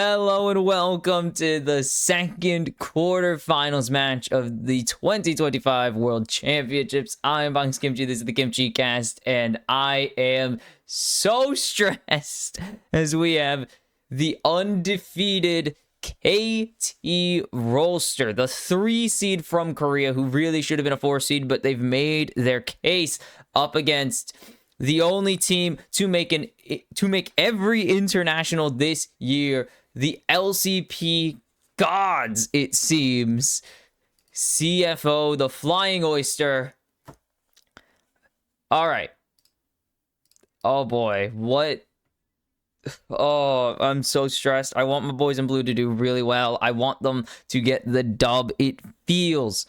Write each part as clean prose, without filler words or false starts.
Hello and welcome to the second quarterfinals match of the 2025 World Championships. I am Box Kimchi, this is the Kimchicast, and I am so stressed as we have the undefeated KT Rolster, the 3 seed from Korea, who really should have been a 4 seed, but they've made their case up against the only team to make every international this year, the LCP gods, it seems. CFO, the Flying Oyster. All right. Oh boy, what? Oh, I'm so stressed. I want my boys in blue to do really well. I want them to get the dub. It feels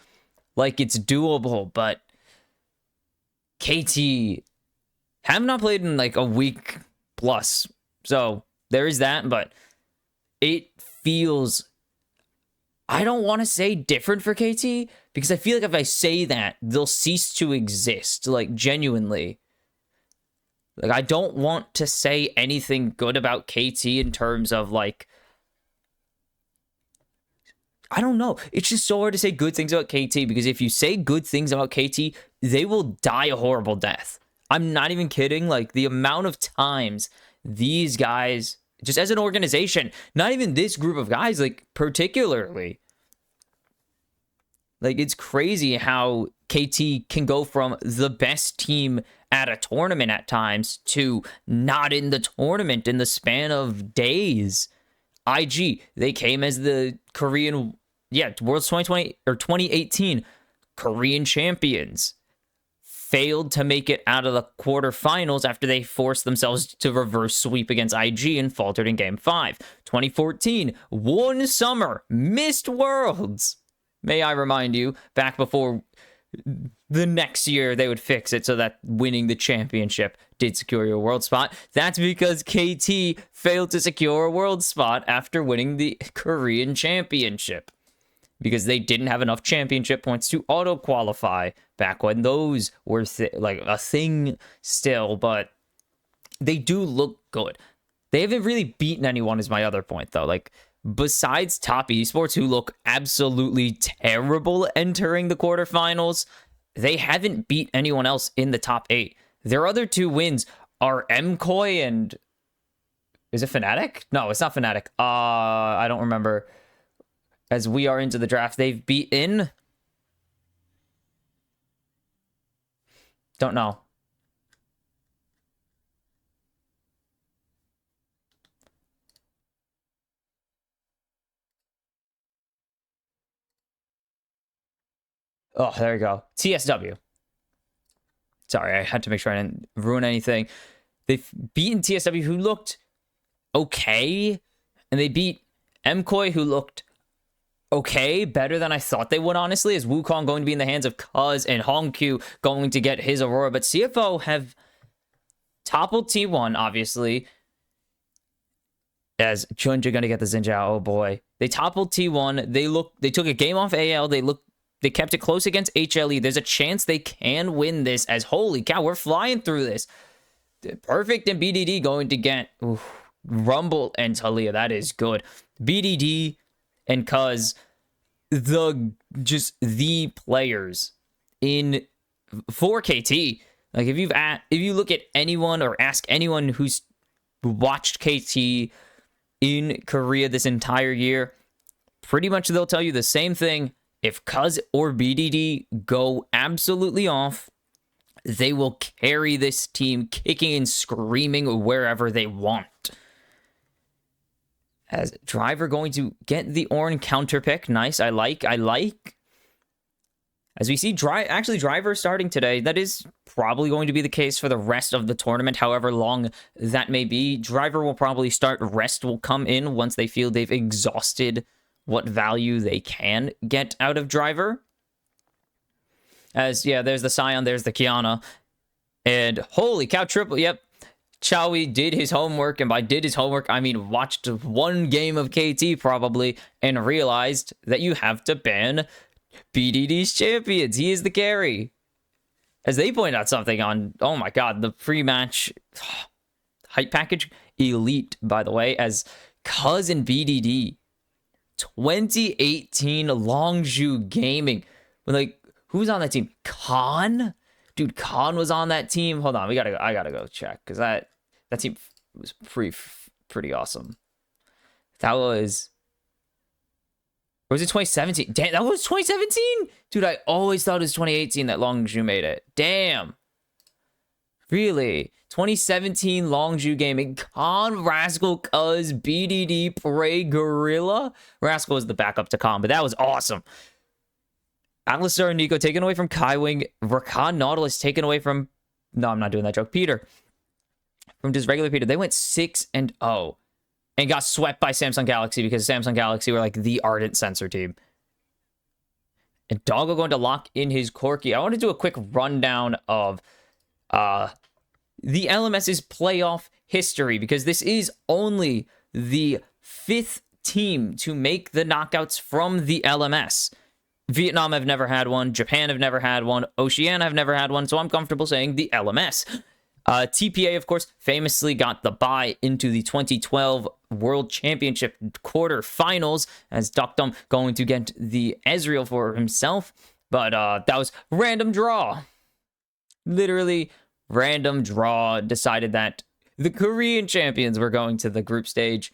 like it's doable, but KT have not played in like a week plus. So there is that, but it feels, I don't want to say different for KT, because I feel like if I say that, they'll cease to exist, like genuinely. Like, I don't want to say anything good about KT in terms of like, I don't know. It's just so hard to say good things about KT, because if you say good things about KT, they will die a horrible death. I'm not even kidding. Like, the amount of times these guys, just as an organization, not even this group of guys, like, particularly, like, it's crazy how KT can go from the best team at a tournament at times to not in the tournament in the span of days. IG, they came as the Korean, World's 2020 or 2018 Korean champions. Failed to make it out of the quarterfinals after they forced themselves to reverse sweep against IG and faltered in Game 5. 2014, one summer, missed Worlds. May I remind you, back before the next year they would fix it so that winning the championship did secure your world spot. That's because KT failed to secure a world spot after winning the Korean championship, because they didn't have enough championship points to auto-qualify back when those were like a thing still, but they do look good. They haven't really beaten anyone is my other point, though. Like, besides top esports, who look absolutely terrible entering the quarterfinals, they haven't beat anyone else in the top 8. Their other 2 wins are MKOI and... is it Fnatic? No, it's not Fnatic. I don't remember. As we are into the draft, they've beaten... don't know. Oh, there you go. TSW. Sorry, I had to make sure I didn't ruin anything. They've beaten TSW, who looked okay. And they beat MKOI, who looked okay, better than I thought they would, honestly, as Wukong going to be in the hands of Cuz and Hongq going to get his Aurora. But CFO have toppled T1, obviously, as Chunja going to get the Xinjiao. Oh boy. They toppled T1. They took a game off AL. They kept it close against HLE. There's a chance they can win this, as holy cow, we're flying through this. Perfect and BDD going to get Rumble and Talia. That is good. BDD and Cuz, the players in for KT. Like, if you look at anyone or ask anyone who's watched KT in Korea this entire year, pretty much they'll tell you the same thing. If Cuz or BDD go absolutely off, they will carry this team kicking and screaming wherever they want. As Driver going to get the Ornn counter pick. Nice. I like. As we see, Driver starting today. That is probably going to be the case for the rest of the tournament, however long that may be. Driver will probably start. Rest will come in once they feel they've exhausted what value they can get out of Driver. As, yeah, there's the Sion, there's the Kiana. And holy cow, triple, yep. Chowie did his homework, and by did his homework, I mean watched one game of KT probably, and realized that you have to ban BDD's champions. He is the carry. As they point out something on, oh my god, the pre-match hype package, elite, by the way, as Cuz and BDD. 2018 Longzhou Gaming. Like, who's on that team? Khan? Dude, Khan was on that team. Hold on, I gotta go check, because that team was pretty awesome. That was... Or was it 2017? Damn, that was 2017? Dude, I always thought it was 2018 that Longzhou made it. Damn. Really? 2017 Longzhou Gaming. Khan, Rascal, Cuz, BDD, Prey, Gorilla. Rascal was the backup to Khan, but that was awesome. Alistar and Nico taken away from Kaiwing. Rakan Nautilus taken away from... No, I'm not doing that joke. Peter. From just regular Peter. They went 6-0. And got swept by Samsung Galaxy because Samsung Galaxy were like the ardent sensor team. And Doggo going to lock in his Corki. I want to do a quick rundown of the LMS's playoff history, because this is only the 5th team to make the knockouts from the LMS. Vietnam have never had one. Japan have never had one. Oceania have never had one. So I'm comfortable saying the LMS. TPA, of course, famously got the bye into the 2012 World Championship quarterfinals, as Dokdom going to get the Ezreal for himself. But that was random draw. Literally random draw decided that the Korean champions were going to the group stage.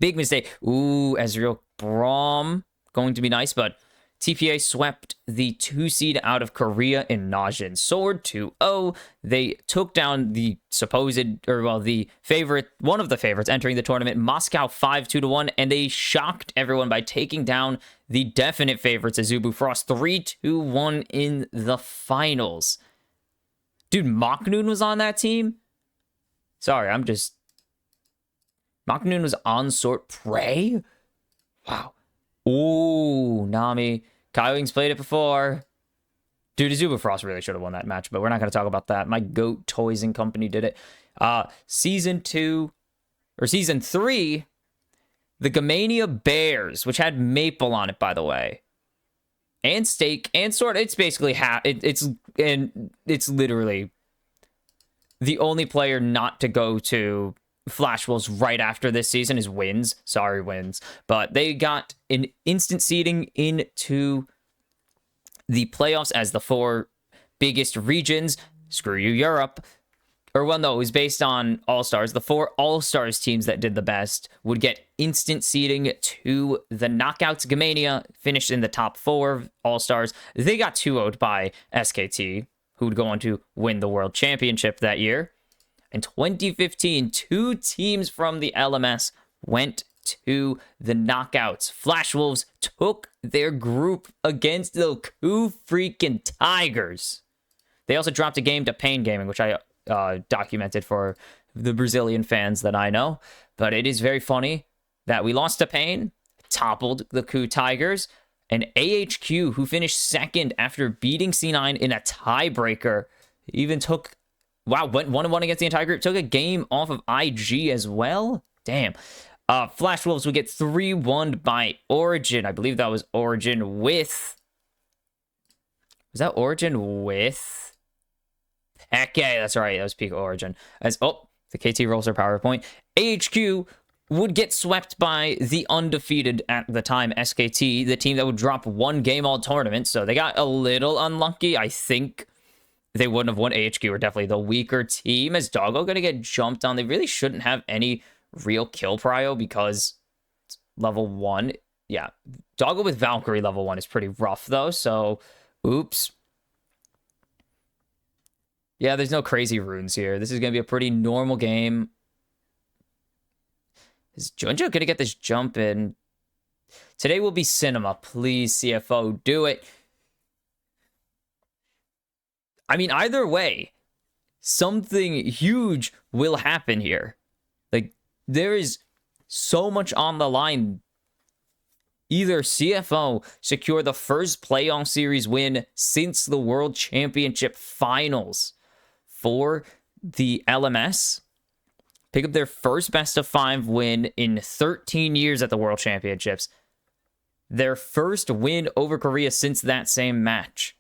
Big mistake. Ooh, Ezreal Braum going to be nice, but TPA swept the 2 seed out of Korea in Najin Sword 2-0. They took down the the favorite, one of the favorites entering the tournament, Moscow 5-2-1, and they shocked everyone by taking down the definite favorites, Azubu Frost 3-2-1 in the finals. Dude, Machnoon was on that team? Sorry, Machnoon was on Sort Prey? Wow. Ooh, Nami. Kaiwing's played it before. Dude, Azuba Frost really should have won that match, but we're not going to talk about that. My Goat Toys and Company did it. Season 3, the Gamania Bears, which had Maple on it, by the way, and Steak and Sword. It's basically it's literally the only player not to go to Flash Wolves right after this season is Wins. Sorry, Wins. But they got an instant seeding into the playoffs as the 4 biggest regions. Screw you, Europe. Or, well, no, it was based on All-Stars. The 4 All-Stars teams that did the best would get instant seeding to the knockouts. Gamania finished in the top 4 All-Stars. They got 2-0'd by SKT, who would go on to win the World Championship that year. In 2015, 2 teams from the LMS went to the knockouts. Flash Wolves took their group against the Coup freaking Tigers. They also dropped a game to Pain Gaming, which I documented for the Brazilian fans that I know. But it is very funny that we lost to Pain, toppled the Coup Tigers, and AHQ, who finished 2nd after beating C9 in a tiebreaker, even took... Wow, went 1-1 against the entire group. Took a game off of IG as well. Damn. Flash Wolves would get 3-1 by Origin. I believe that was Origin with... Was that Origin with... Heck yeah, that's right. That was peak Origin. The KT Rolster PowerPoint. AHQ would get swept by the undefeated at the time SKT, the team that would drop 1 game all tournament. So they got a little unlucky, I think. They wouldn't have won. AHQ were definitely the weaker team. Is Doggo going to get jumped on? They really shouldn't have any real kill prio because level 1. Yeah, Doggo with Valkyrie level 1 is pretty rough, though. So, oops. Yeah, there's no crazy runes here. This is going to be a pretty normal game. Is Junjo going to get this jump in? Today will be cinema. Please, CFO, do it. I mean, either way, something huge will happen here. Like, there is so much on the line. Either CFO secure the first playoff series win since the World Championship Finals for the LMS, pick up their first best-of-5 win in 13 years at the World Championships, their first win over Korea since that same match,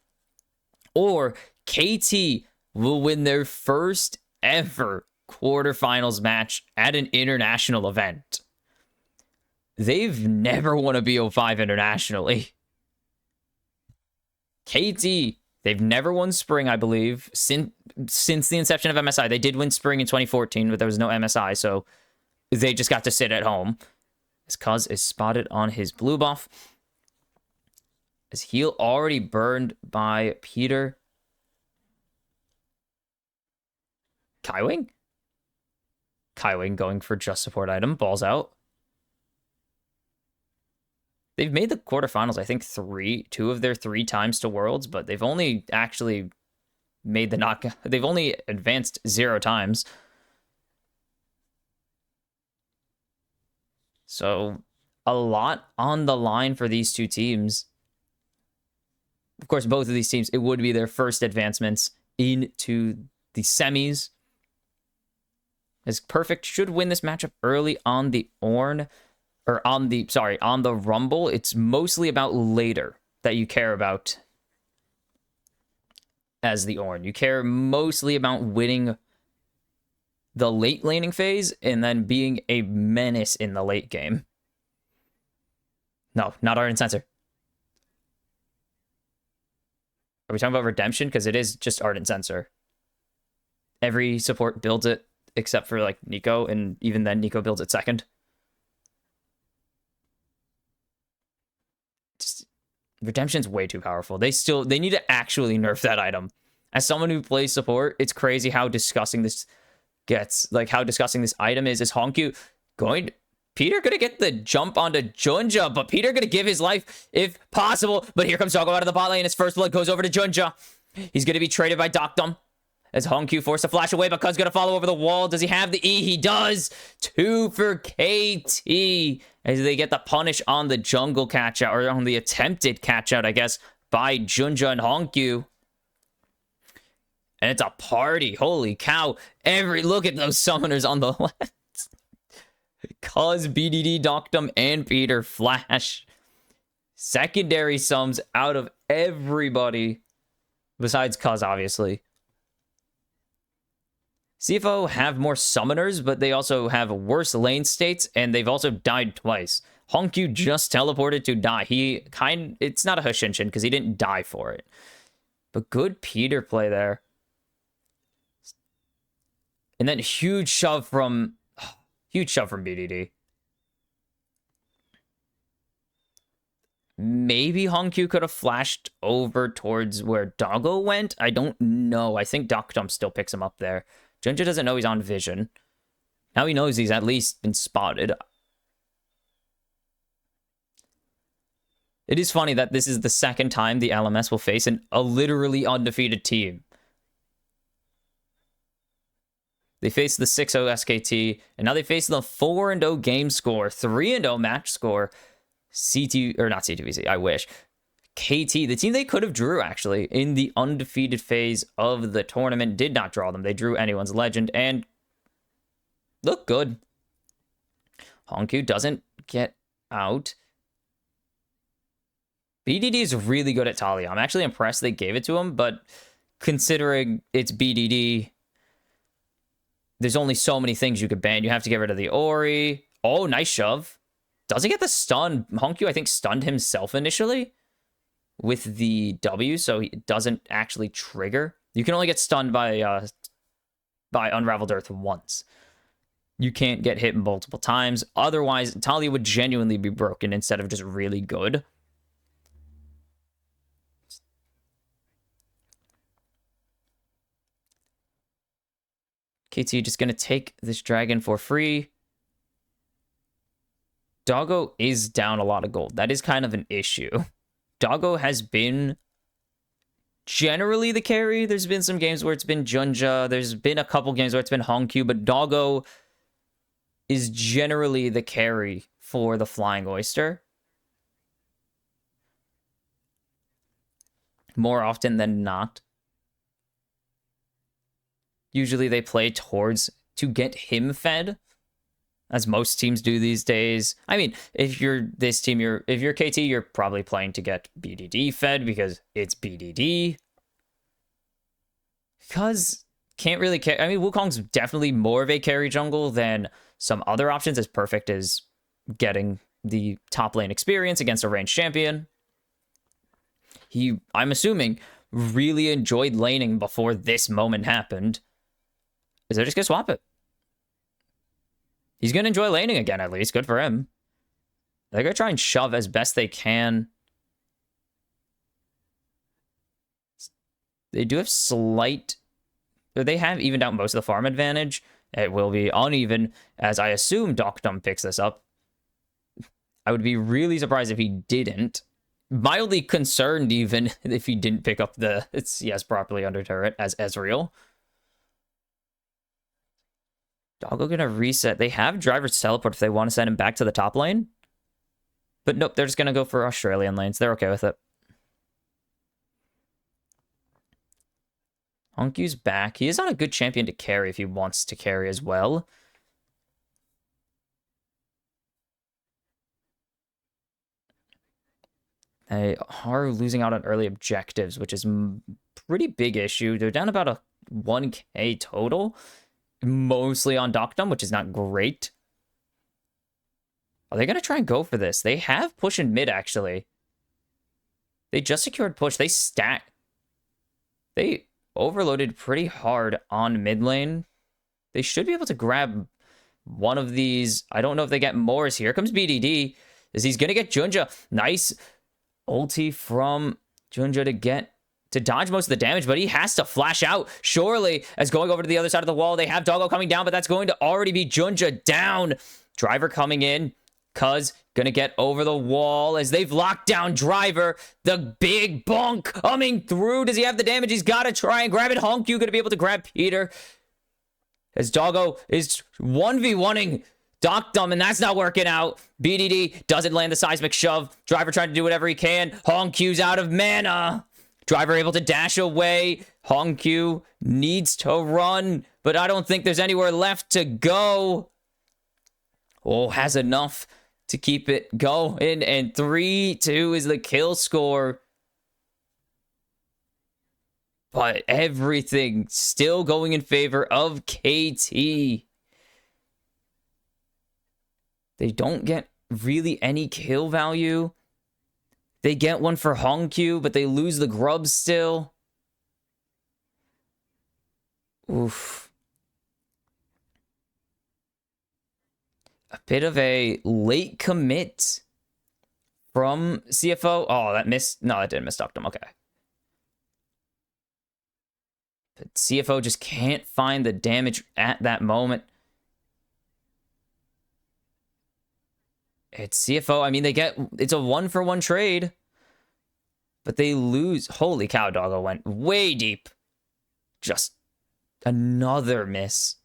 or KT will win their first ever quarterfinals match at an international event. They've never won a BO5 internationally. KT, they've never won Spring, I believe, since the inception of MSI. They did win Spring in 2014, but there was no MSI, so they just got to sit at home. As Cuz is spotted on his blue buff. As heal already burned by Peter. Kaiwing? Kaiwing going for just support item. Balls out. They've made the quarterfinals, I think, 2 of their 3 times to Worlds, but they've only actually made the knockout. They've only advanced 0 times. So, a lot on the line for these 2 teams. Of course, both of these teams, it would be their first advancements into the semis. As Perfect should win this matchup early on the Ornn. Or on the Rumble. It's mostly about later that you care about as the Ornn. You care mostly about winning the late laning phase and then being a menace in the late game. No, not Ardent Censer. Are we talking about Redemption? Because it is just Ardent Censer. Every support builds it except for like Nico, and even then Nico builds it second. Redemption's way too powerful. They need to actually nerf that item. As someone who plays support, it's crazy how disgusting this gets. Like, how disgusting this item is. Is Honkyu Peter gonna get the jump onto Junja, but Peter gonna give his life if possible. But here comes Doggo out of the bot lane. His first blood goes over to Junja. He's gonna be traded by Doctum. As Honkyu forced to flash away, but Cuz gonna follow over the wall. Does he have the E? He does. 2 for KT. As they get the punish on the jungle catch out, or on the attempted catch out, I guess, by Junja and Honkyu. And it's a party. Holy cow. Look at those summoners on the left. Cuz, BDD, Doctum, and Peter flash. Secondary sums out of everybody. Besides Cuz, obviously. CFO have more summoners, but they also have worse lane states, and they've also died twice. Honkyu just teleported to die. It's not a Hushinshin because he didn't die for it. But good Peter play there. And then huge shove from BDD. Maybe Honkyu could have flashed over towards where Doggo went. I don't know. I think Doctum still picks him up there. Junja doesn't know he's on vision. Now he knows he's at least been spotted. It is funny that this is the second time the LMS will face a literally undefeated team. They faced the 6-0 SKT, and now they face the 4-0 game score, 3-0 match score. Not CTBC, I wish. KT, the team they could have drew, actually, in the undefeated phase of the tournament, did not draw them. They drew anyone's legend, and look good. Honkyu doesn't get out. BDD is really good at Talia. I'm actually impressed they gave it to him, but considering it's BDD, there's only so many things you could ban. You have to get rid of the Ori. Oh, nice shove. Doesn't get the stun. Honkyu, I think, stunned himself initially with the W, so it doesn't actually trigger. You can only get stunned by Unraveled Earth once. You can't get hit multiple times. Otherwise, Talia would genuinely be broken instead of just really good. KT just going to take this dragon for free. Doggo is down a lot of gold. That is kind of an issue. Doggo has been generally the carry. There's been some games where it's been Junja. There's been a couple games where it's been Honkyu, but Doggo is generally the carry for the Flying Oyster. More often than not. Usually they play towards to get him fed, as most teams do these days. I mean, if you're this team, if you're KT, you're probably playing to get BDD fed because it's BDD. Because can't really carry. I mean, Wukong's definitely more of a carry jungle than some other options. As perfect as getting the top lane experience against a ranged champion. He, I'm assuming, really enjoyed laning before this moment happened. Is they're just gonna swap it. He's gonna enjoy laning again, at least. Good for him. They're gonna try and shove as best they can. They do have slight... They have evened out most of the farm advantage. It will be uneven, as I assume Doctum picks this up. I would be really surprised if he didn't. Mildly concerned, even, if he didn't pick up the CS properly under turret as Ezreal. Doggo gonna reset. They have Driver's Teleport if they want to send him back to the top lane. But nope, they're just gonna go for Australian lanes. They're okay with it. Honkyu's back. He is not a good champion to carry if he wants to carry as well. They are losing out on early objectives, which is a pretty big issue. They're down about a 1k total, mostly on Doctum, which is not great. Are they going to try and go for this? They have push in mid, actually. They just secured push. They stack. They overloaded pretty hard on mid lane. They should be able to grab one of these. I don't know if they get Morris. Here comes BDD. He's going to get Junja. Nice ulti from Junja to dodge most of the damage, but he has to flash out, surely, as going over to the other side of the wall. They have Doggo coming down, but that's going to already be Junja down. Driver coming in. Cuz gonna get over the wall as they've locked down Driver. The big bonk coming through. Does he have the damage? He's got to try and grab it. Honku gonna be able to grab Peter. As Doggo is 1v1ing Doctum, and that's not working out. BDD doesn't land the seismic shove. Driver trying to do whatever he can. Honkyu's out of mana. Driver able to dash away. Honkyu needs to run, but I don't think there's anywhere left to go. Oh, has enough to keep it going, and 3-2 is the kill score. But everything still going in favor of KT. They don't get really any kill value. They get one for Honkyu, but they lose the grub still. Oof. A bit of a late commit from CFO. Oh, that missed. No, that didn't miss Doctum. Okay. But CFO just can't find the damage at that moment. It's CFO. I mean, they get... It's a 1-for-1 trade. But they lose. Holy cow, Doggo went way deep. Just another miss.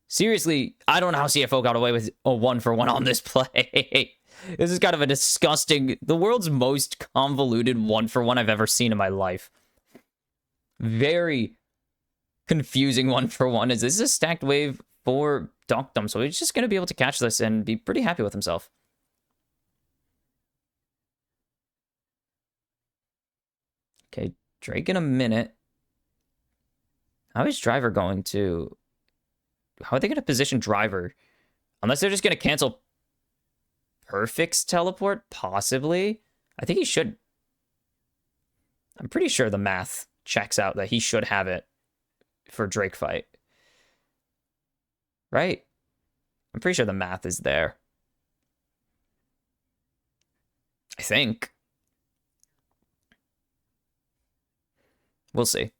Seriously, I don't know how CFO got away with a 1-for-1 on this play. This is kind of a disgusting... The world's most convoluted 1-for-1 I've ever seen in my life. Very confusing 1-for-1. Is this a stacked wave for Doctum? So he's just going to be able to catch this and be pretty happy with himself. Okay, Drake in a minute. How is Driver going to... How are they going to position Driver? Unless they're just going to cancel Perfect's teleport? Possibly. I think he should... I'm pretty sure the math checks out that he should have it for Drake fight. Right? I'm pretty sure the math is there. I think. We'll see.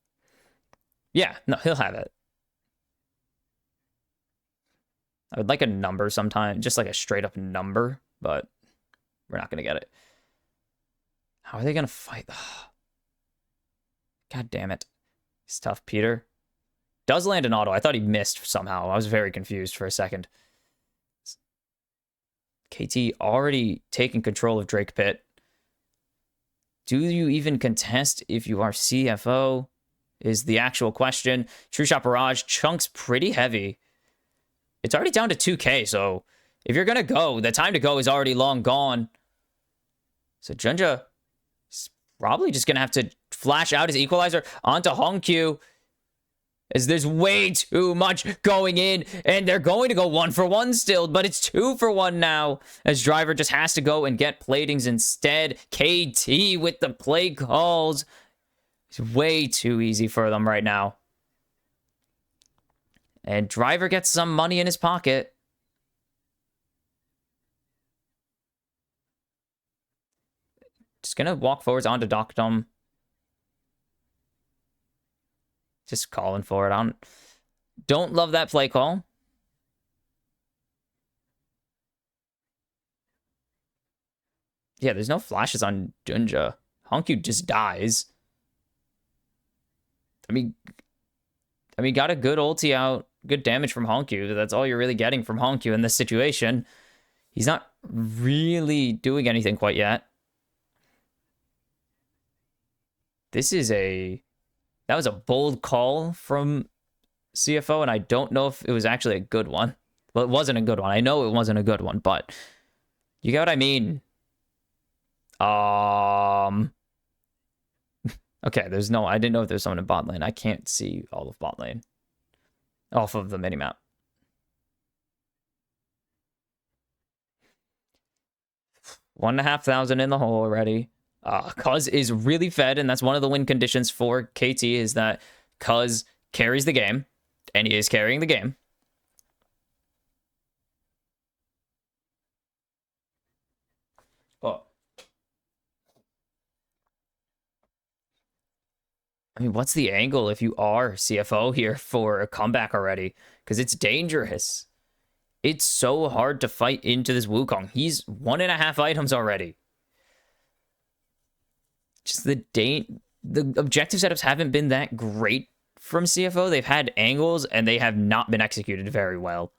Yeah, no, he'll have it. I would like a number sometime, just like a straight up number, but we're not going to get it. How are they going to fight? God damn it. It's tough, Peter. Does land an auto. I thought he missed somehow. I was very confused for a second. KT already taking control of Drake Pit. Do you even contest if you are CFO? Is the actual question. True Shot Barrage. Chunk's pretty heavy. It's already down to 2k, so if you're going to go, the time to go is already long gone. So Junja is probably just going to have to flash out his equalizer onto Honkyu. as there's way too much going in, and they're going to go 1-for-1 still, but it's 2-for-1 now, as driver just has to go and get platings instead. KT with the play calls. It's way too easy for them right now. And driver gets some money in his pocket. Just gonna walk forwards onto Doctum. Just calling for it. Don't love that play call. Yeah, there's no flashes on Junja. Honkyu just dies. I mean, got a good ulti out, good damage from Honkyu. That's all you're really getting from Honkyu in this situation. He's not really doing anything quite yet. That was a bold call from CFO, and I don't know if it was actually a good one. Well, it wasn't a good one. I know it wasn't a good one, but you get what I mean. Okay, I didn't know if there's someone in bot lane. I can't see all of bot lane off of the minimap. $1,500 in the hole already. Cuz is really fed, and that's one of the win conditions for KT, is that Cuz carries the game, and he is carrying the game. Oh. I mean, what's the angle if you are CFO here for a comeback already? Because it's dangerous. It's so hard to fight into this Wukong. He's 1.5 items already. Just the objective setups haven't been that great from CFO. They've had angles, and they have not been executed very well.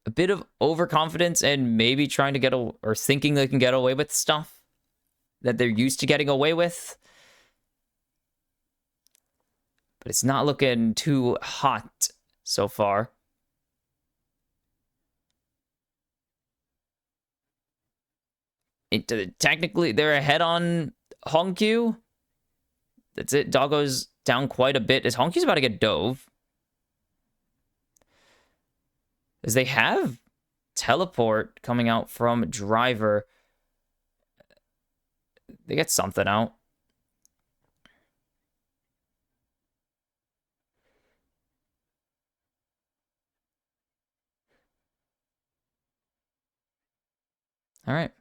A bit of overconfidence and maybe trying to get or thinking they can get away with stuff that they're used to getting away with. But it's not looking too hot so far. Technically, they're ahead on Honkyu. That's it. Doggo's down quite a bit, as Honkyu's about to get dove. As they have teleport coming out from driver. They get something out. All right.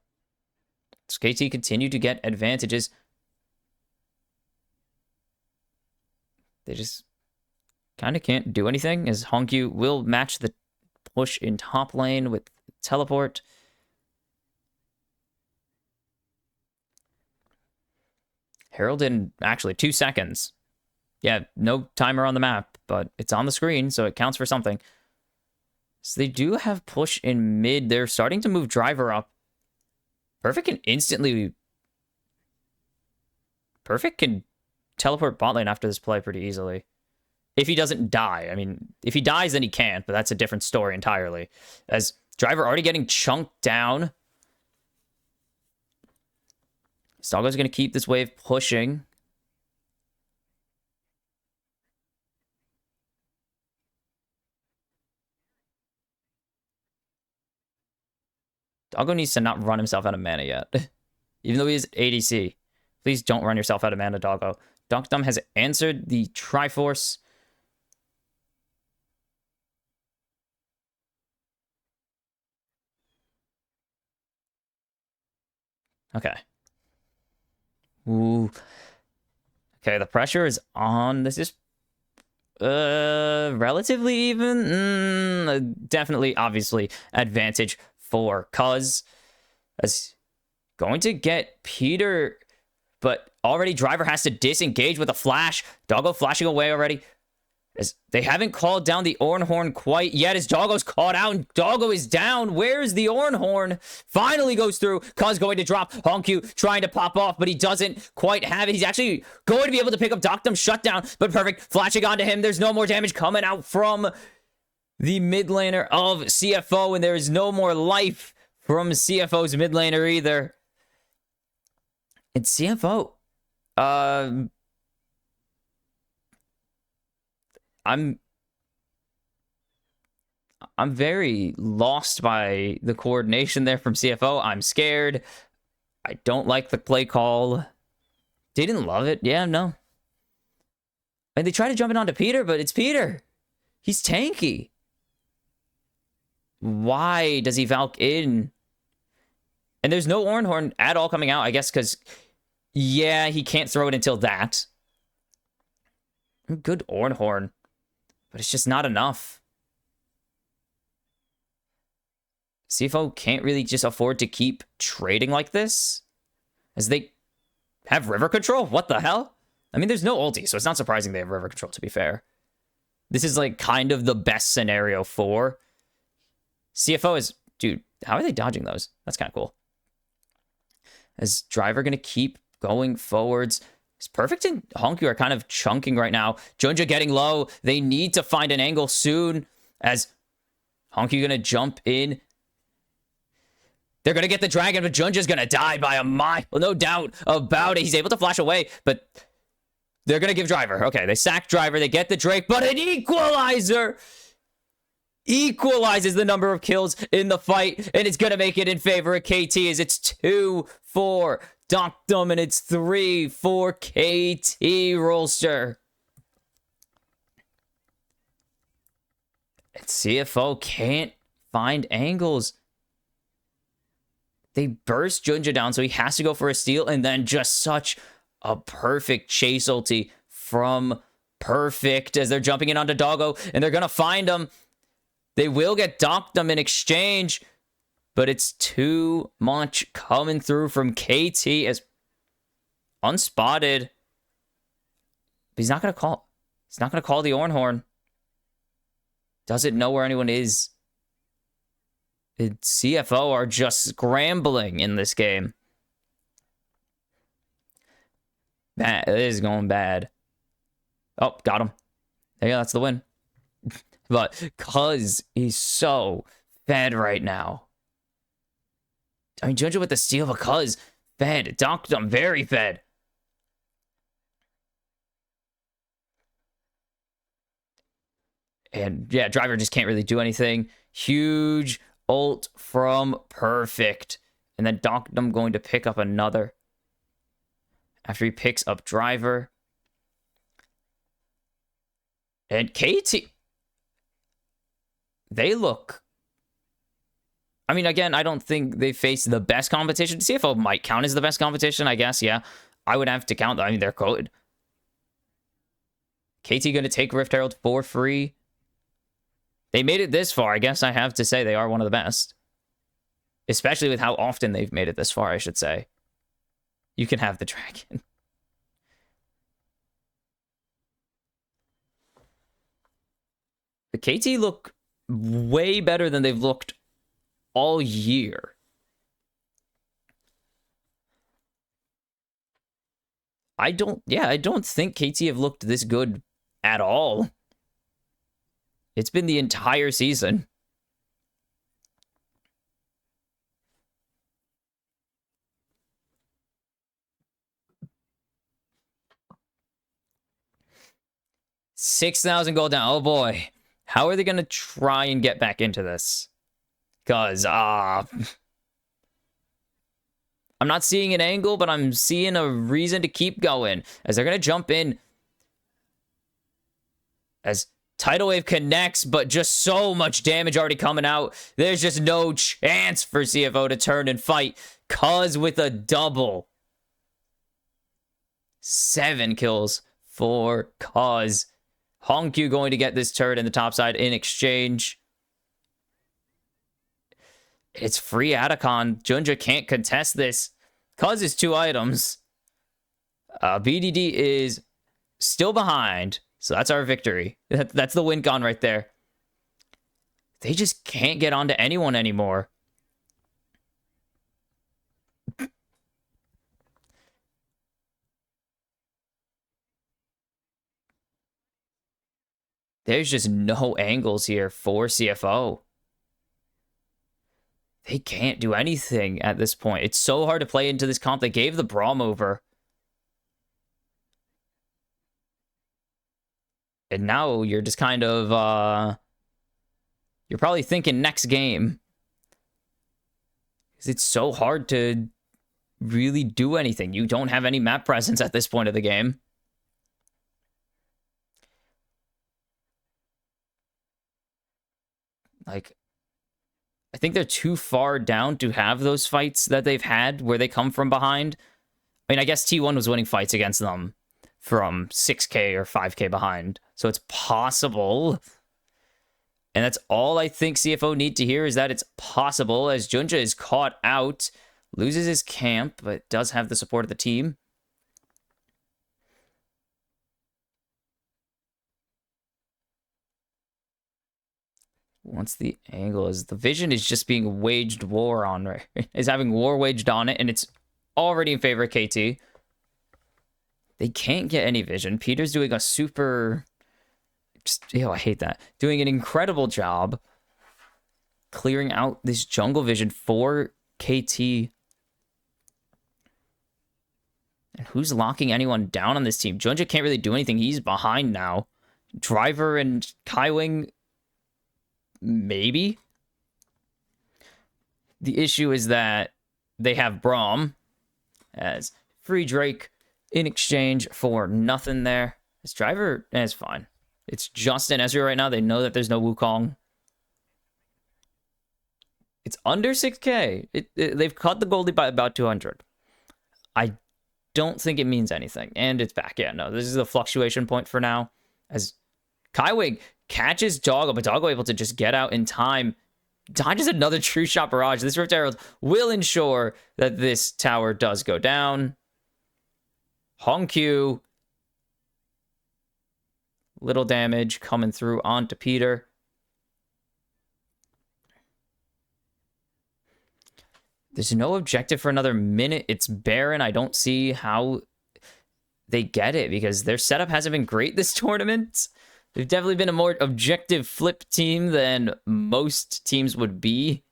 So KT continue to get advantages. They just kind of can't do anything, as Honkyu will match the push in top lane with teleport. Herald in actually 2 seconds. Yeah, no timer on the map, but it's on the screen, so it counts for something. So they do have push in mid. They're starting to move driver up. Perfect can teleport bot lane after this play pretty easily. If he doesn't die. I mean, if he dies, then he can't, but that's a different story entirely. As driver already getting chunked down. Doggo's going to keep this wave pushing. Doggo needs to not run himself out of mana yet. Even though he is ADC. Please don't run yourself out of mana, Doggo. Doctum has answered the Triforce. Okay. Ooh. Okay, the pressure is on. This is relatively even. Definitely, obviously, advantage for Cuz. As going to get Peter, but already driver has to disengage with a flash. Doggo flashing away already. As they haven't called down the Ornhorn quite yet, as Doggo's caught out and Doggo is down. Where's the Ornhorn? Finally goes through. Cuz going to drop. Honkyu trying to pop off, but he doesn't quite have it. He's actually going to be able to pick up Doctum shutdown, but perfect. Flashing onto him. There's no more damage coming out from the mid laner of CFO, and there is no more life from CFO's mid laner either. And CFO, I'm very lost by the coordination there from CFO. I'm scared. I don't like the play call. Didn't love it. Yeah, no. And they try to jump it onto Peter, but it's Peter. He's tanky. Why does he Valk in? And there's no Ornhorn at all coming out, I guess, because, yeah, he can't throw it until that. Good Ornhorn, but it's just not enough. CFO can't really just afford to keep trading like this, as they have river control. What the hell? I mean, there's no ulti, so it's not surprising they have river control, to be fair. This is, like, kind of the best scenario for CFO is... Dude, how are they dodging those? That's kind of cool. As Driver going to keep going forwards. It's Perfect and Honku are kind of chunking right now. Junja getting low. They need to find an angle soon. As Honku going to jump in. They're going to get the dragon, but Junja's going to die by a mile. No doubt about it. He's able to flash away, but they're going to give Driver. Okay, they sack Driver. They get the Drake, but an equalizer equalizes the number of kills in the fight, and it's going to make it in favor of KT as it's 2 for Doctum, and it's 3 for KT Rolster. And CFO can't find angles. They burst Junja down, so he has to go for a steal, and then just such a perfect chase ulti from Perfect as they're jumping in onto Doggo, and they're going to find him. They will get Doctum in exchange, but it's too much coming through from KT as unspotted. But he's not going to call. He's not going to call the Ornhorn. Doesn't know where anyone is. The CFO are just scrambling in this game. That is going bad. Oh, got him. There you go, that's the win. But cuz he's so fed right now. I mean, Junja with the steal, but cuz fed. Doctum very fed. And yeah, Driver just can't really do anything. Huge ult from Perfect. And then Doctum going to pick up another. After he picks up Driver. And KT... They look... I mean, again, I don't think they face the best competition. CFO might count as the best competition, I guess, yeah. I would have to count them. I mean, they're good. KT going to take Rift Herald for free. They made it this far. I guess I have to say they are one of the best. Especially with how often they've made it this far, I should say. You can have the dragon. The KT look way better than they've looked all year. I don't think KT have looked this good at all. It's been the entire season. $6,000 gold down. Oh boy. How are they going to try and get back into this? Because, I'm not seeing an angle, but I'm seeing a reason to keep going. As they're going to jump in. As Tidal Wave connects, but just so much damage already coming out. There's just no chance for CFO to turn and fight. Cuz with a double. 7 kills for Cuz. Honku going to get this turret in the top side in exchange. It's free Atacon. Junja can't contest this. Cuz is 2 items. BDD is still behind. So that's our victory. That's the win con right there. They just can't get onto anyone anymore. There's just no angles here for CFO. They can't do anything at this point. It's so hard to play into this comp. They gave the Braum over. And now you're just kind of, you're probably thinking next game. Because it's so hard to really do anything. You don't have any map presence at this point of the game. Like, I think they're too far down to have those fights that they've had where they come from behind. I mean, I guess T1 was winning fights against them from 6K or 5K behind. So it's possible. And that's all I think CFO need to hear is that it's possible, as Junja is caught out, loses his camp, but does have the support of the team. Once the angle is, the vision is just being waged war on, right? Is having war waged on it, and it's already in favor of KT. They can't get any vision. Peter's doing a super, I hate that. Doing an incredible job clearing out this jungle vision for KT. And who's locking anyone down on this team? Junja can't really do anything. He's behind now. Driver and Kaiwing, maybe. The issue is that they have Braum as free Drake in exchange for nothing there. This driver is fine. It's just an Ezreal right now. They know that there's no Wukong. It's under 6K. They've cut the Goldie by about 200. I don't think it means anything. And it's back. Yeah, no, this is a fluctuation point for now. As Kaiwing catches Doggo, but Doggo able to just get out in time. Dodges another True Shot Barrage. This Rift Herald will ensure that this tower does go down. Hongq. Little damage coming through onto Peter. There's no objective for another minute. It's Baron. I don't see how they get it because their setup hasn't been great this tournament. They've definitely been a more objective flip team than most teams would be.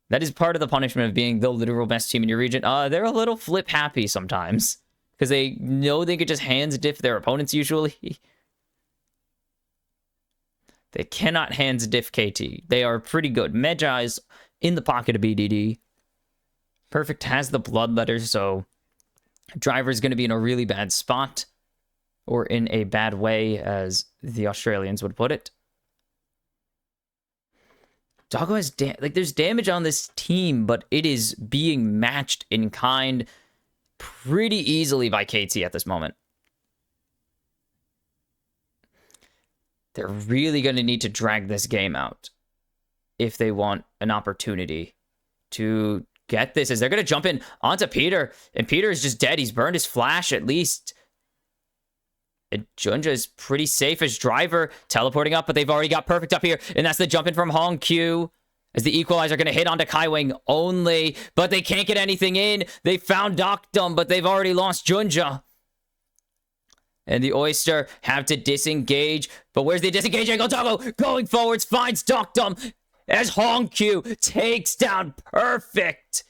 That is part of the punishment of being the literal best team in your region. They're a little flip happy sometimes because they know they could just hands diff their opponents usually. They cannot hands diff KT. They are pretty good. Medjai's in the pocket of BDD. Perfect has the bloodletter, so Driver's going to be in a really bad spot. Or in a bad way, as the Australians would put it. Doggo has there's damage on this team, but it is being matched in kind pretty easily by KT at this moment. They're really going to need to drag this game out if they want an opportunity to get this, as they're going to jump in onto Peter, and Peter is just dead. He's burned his flash at least. And Junja is pretty safe as Driver teleporting up, but they've already got Perfect up here. And that's the jump in from Hongq. As the Equalizer going to hit onto Kaiwing only, but they can't get anything in. They found Doctum, but they've already lost Junja. And the Oyster have to disengage. But where's the disengage angle? Doggo going forwards, finds Doctum as Hongq takes down Perfect.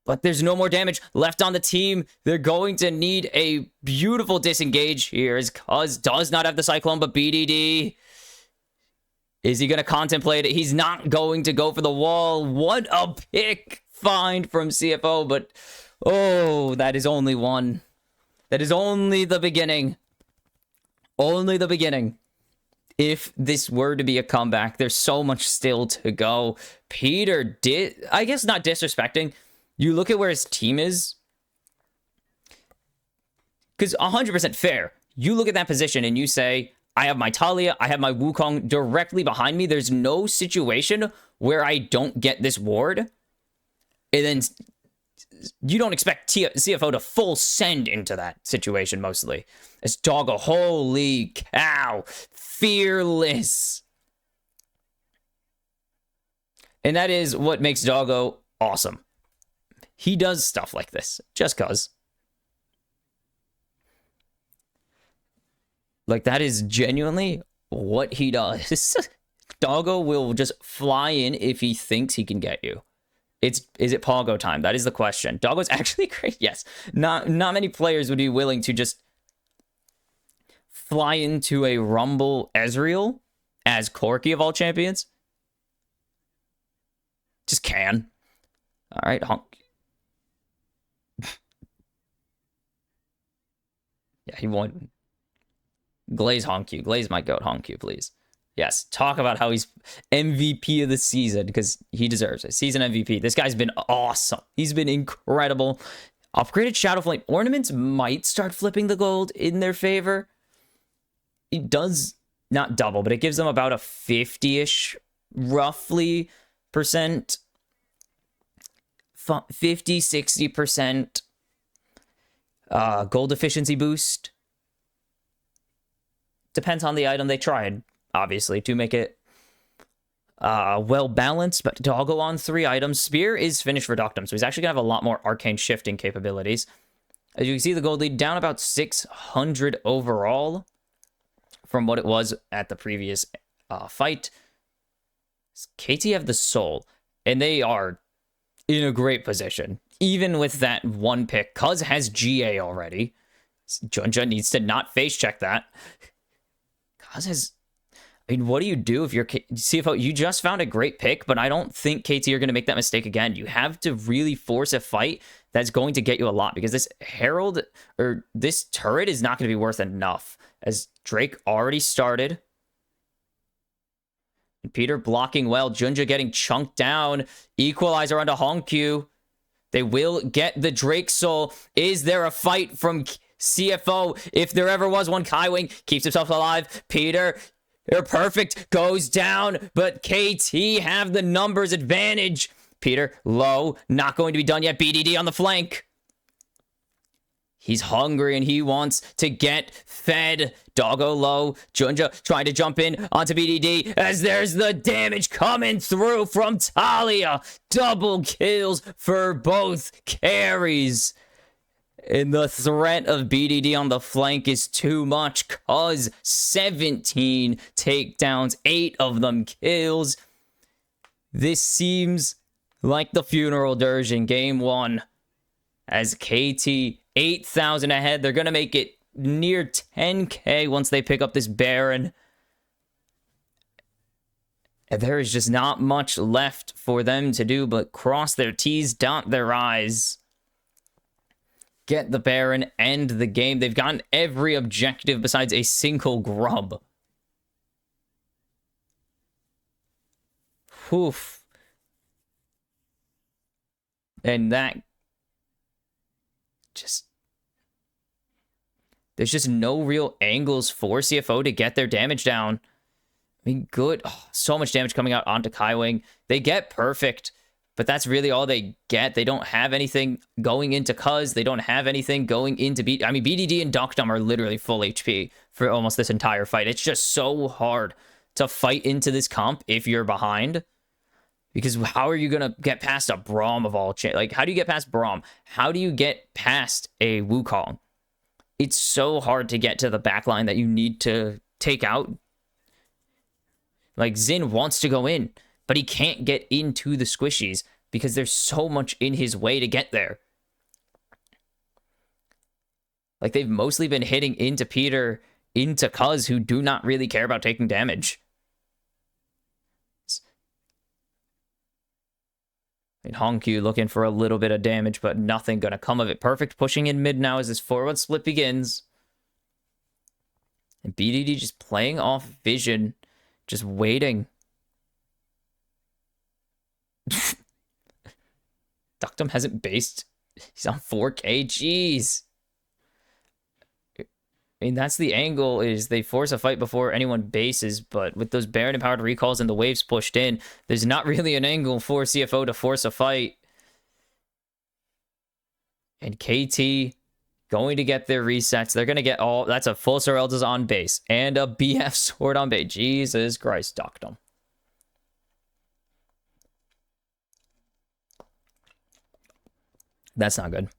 But there's no more damage left on the team. They're going to need a beautiful disengage here as Cuz does not have the Cyclone, but BDD. Is he going to contemplate it? He's not going to go for the wall. What a pick find from CFO, but oh, that is only one. That is only the beginning. Only the beginning. If this were to be a comeback, there's so much still to go. Peter did, I guess not disrespecting. You look at where his team is, because 100% fair. You look at that position and you say, I have my Talia, I have my Wukong directly behind me. There's no situation where I don't get this ward. And then you don't expect CFO to full send into that situation mostly. It's Doggo, holy cow, fearless. And that is what makes Doggo awesome. He does stuff like this, just cuz. Like, that is genuinely what he does. Doggo will just fly in if he thinks he can get you. Is it Pogo time? That is the question. Doggo's actually great. Yes. Not many players would be willing to just fly into a Rumble Ezreal as Corki of all champions? Just can. All right, honk. Yeah, he won. Glaze honk you. Glaze my goat honk you, please. Yes, talk about how he's MVP of the season because he deserves it. Season MVP. This guy's been awesome. He's been incredible. Upgraded Shadow Flame ornaments might start flipping the gold in their favor. It does not double, but it gives them about a 50-ish, roughly, percent. 50, 60% gold efficiency boost. Depends on the item they tried, obviously, to make it well balanced. But Doggo on 3 items. Spear is finished for Doctum, so he's actually going to have a lot more arcane shifting capabilities. As you can see, the gold lead down about 600 overall from what it was at the previous fight. KT have the soul, and they are in a great position. Even with that one pick, Cuz has GA already. Junja needs to not face check that. Cuz has... I mean, what do you do if you're CFO? You just found a great pick, but I don't think KT are going to make that mistake again. You have to really force a fight that's going to get you a lot because this Herald or this turret is not going to be worth enough. As Drake already started. And Peter blocking well. Junja getting chunked down. Equalizer onto Honkyu. They will get the Drake Soul. Is there a fight from CFO? If there ever was one, Kaiwing keeps himself alive. Peter... They're perfect. Goes down, but KT have the numbers advantage. Peter, low. Not going to be done yet. BDD on the flank. He's hungry and he wants to get fed. Doggo low. Junja trying to jump in onto BDD as there's the damage coming through from Talia. Double kills for both carries. And the threat of BDD on the flank is too much, cause 17 takedowns, 8 of them kills. This seems like the funeral dirge in game 1. As KT, 8,000 ahead. They're going to make it near 10k once they pick up this Baron. And there is just not much left for them to do but cross their T's, dot their I's. Get the Baron, end the game. They've gotten every objective besides a single grub. Oof. And that just... There's just no real angles for CFO to get their damage down. I mean, good. Oh, so much damage coming out onto Kaiwing. They get perfect. But that's really all they get. They don't have anything going into Cuz. They don't have anything going into I mean, BDD and Doctum are literally full HP for almost this entire fight. It's just so hard to fight into this comp if you're behind. Because how are you going to get past a Braum of all... Like, how do you get past Braum? How do you get past a Wukong? It's so hard to get to the backline that you need to take out. Like, Xin wants to go in, but he can't get into the squishies because there's so much in his way to get there. Like, they've mostly been hitting into Peter, into Cuz, who do not really care about taking damage. And Honkyu looking for a little bit of damage, but nothing gonna come of it. Perfect pushing in mid now as this forward split begins. And BDD just playing off vision, just waiting. Doctum hasn't based. He's on 4k. Jeez. I mean, that's the angle, is they force a fight before anyone bases, but with those Baron empowered recalls and the waves pushed in, there's not really an angle for CFO to force a fight. And KT going to get their resets. They're going to get all... That's a full Sorelda's on base and a BF sword on base. Jesus Christ, Doctum. That's not good.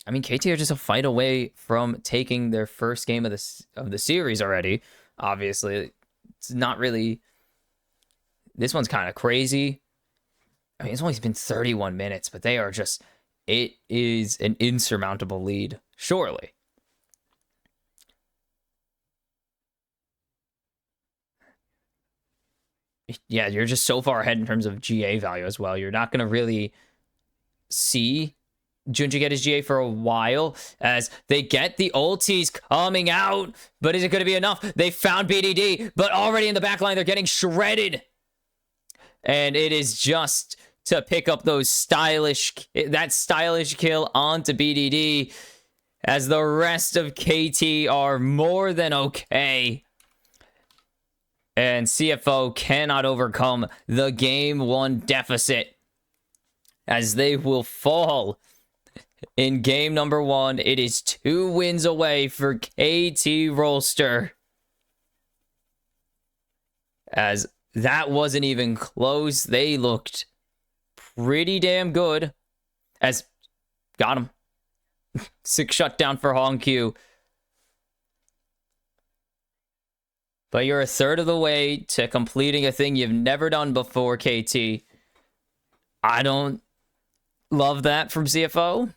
I mean, KT are just a fight away from taking their first game of the series already. Obviously, it's not really... This one's kind of crazy. I mean, it's only been 31 minutes, but they are just it is an insurmountable lead, surely. Yeah, you're just so far ahead in terms of GA value as well. You're not going to really see Junji get his GA for a while as they get the ultis coming out. But is it going to be enough? They found BDD, but already in the back line, they're getting shredded. And it is just to pick up that stylish kill onto BDD as the rest of KT are more than okay. And CFO cannot overcome the game 1 deficit as they will fall in game number 1. It is 2 wins away for KT Rolster. As that wasn't even close. They looked pretty damn good. As got him. 6 shutdown for Hong Q. But you're a third of the way to completing a thing you've never done before, KT. I don't love that from CFO.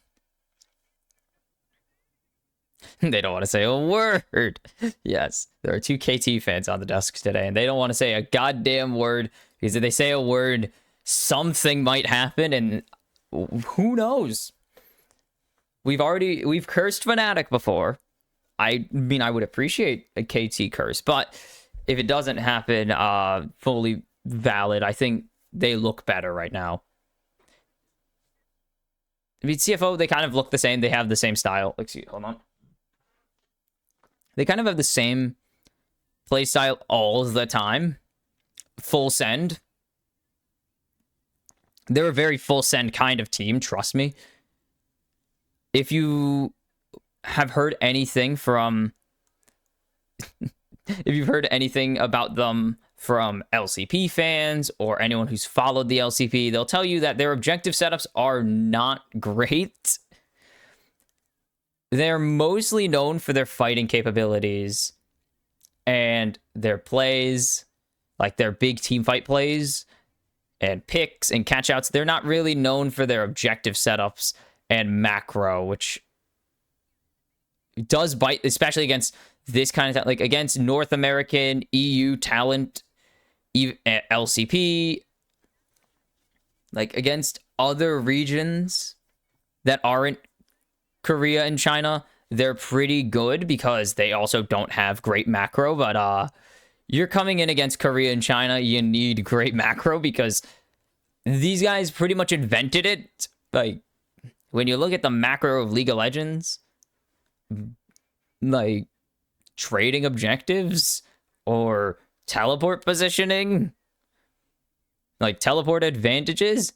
They don't want to say a word. Yes, there are 2 KT fans on the desks today, and they don't want to say a goddamn word, because if they say a word, something might happen, and who knows? We've cursed Fnatic before. I mean, I would appreciate a KT curse, but if it doesn't happen, fully valid, I think they look better right now. I mean, CFO, they kind of look the same. They have the same style. Excuse, hold on. They kind of have the same play style all the time. Full send. They're a very full send kind of team, trust me. If you have heard anything from... if you've heard anything about them from LCP fans or anyone who's followed the LCP, they'll tell you that their objective setups are not great. They're mostly known for their fighting capabilities and their plays, like their big team fight plays and picks and catch-outs. They're not really known for their objective setups and macro, which does bite, especially against this kind of, like against North American, EU talent, LCP, like against other regions that aren't Korea and China, they're pretty good because they also don't have great macro. But you're coming in against Korea and China, you need great macro because these guys pretty much invented it. Like, when you look at the macro of League of Legends, like trading objectives or teleport positioning, like teleport advantages,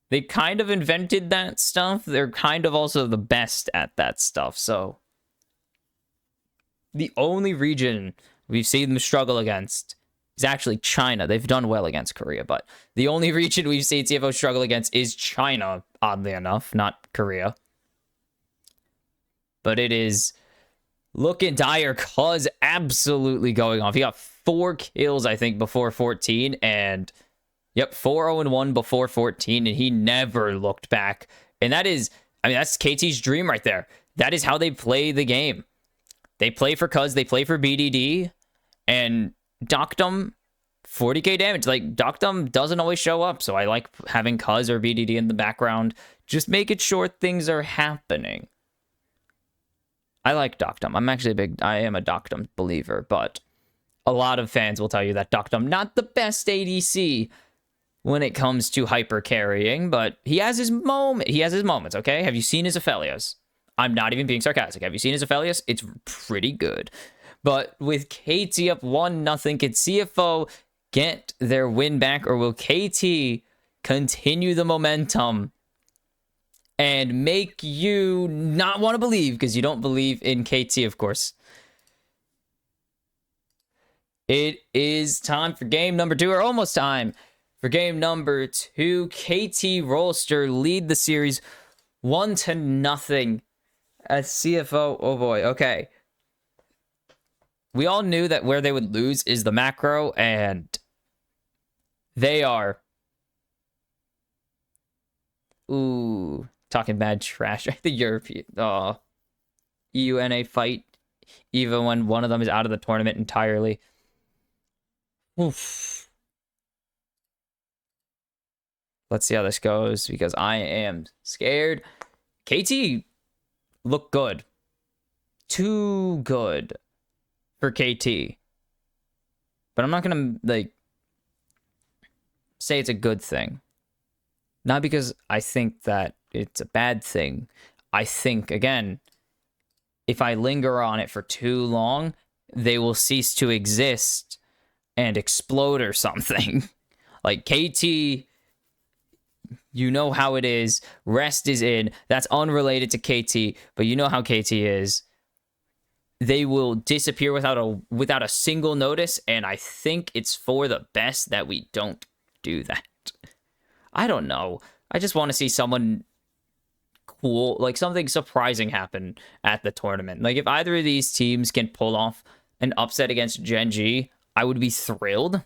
they kind of invented that stuff. They're kind of also the best at that stuff. So the only region we've seen them struggle against is actually China. They've done well against Korea, but the only region we've seen CFO struggle against is China, oddly enough, not Korea. But it is looking dire. Cuz absolutely going off. He got 4 kills, I think, before 14, and yep, 4-0-1 before 14, and he never looked back. And that is, I mean, that's KT's dream right there. That is how they play the game. They play for Cuz, they play for BDD, and Doctum, 40k damage. Like, Doctum doesn't always show up, so I like having Cuz or BDD in the background, just making sure things are happening. I like Doctum. I am a Doctum believer, but a lot of fans will tell you that Doctum, not the best ADC when it comes to hyper carrying, but he has his moment. He has his moments, okay? Have you seen his Aphelios? I'm not even being sarcastic. Have you seen his Aphelios? It's pretty good. But with KT up 1-0, can CFO get their win back, or will KT continue the momentum and make you not want to believe, because you don't believe in KT, of course? It is time for game number 2, or almost time for game number 2. KT Rolster lead the series 1-0 as CFO. Oh boy, okay. We all knew that where they would lose is the macro, and they are... Ooh, talking bad trash. The European EUNA fight, even when one of them is out of the tournament entirely. Oof. Let's see how this goes, because I am scared. KT looked good. Too good for KT. But I'm not going to, like, say it's a good thing. Not because I think that it's a bad thing. I think, again, if I linger on it for too long, they will cease to exist and explode or something. Like, KT, you know how it is. Rest is in. That's unrelated to KT, but you know how KT is. They will disappear without a single notice, and I think it's for the best that we don't do that. I don't know. I just want to see someone cool, like something surprising happen at the tournament. Like if either of these teams can pull off an upset against Gen G, I would be thrilled.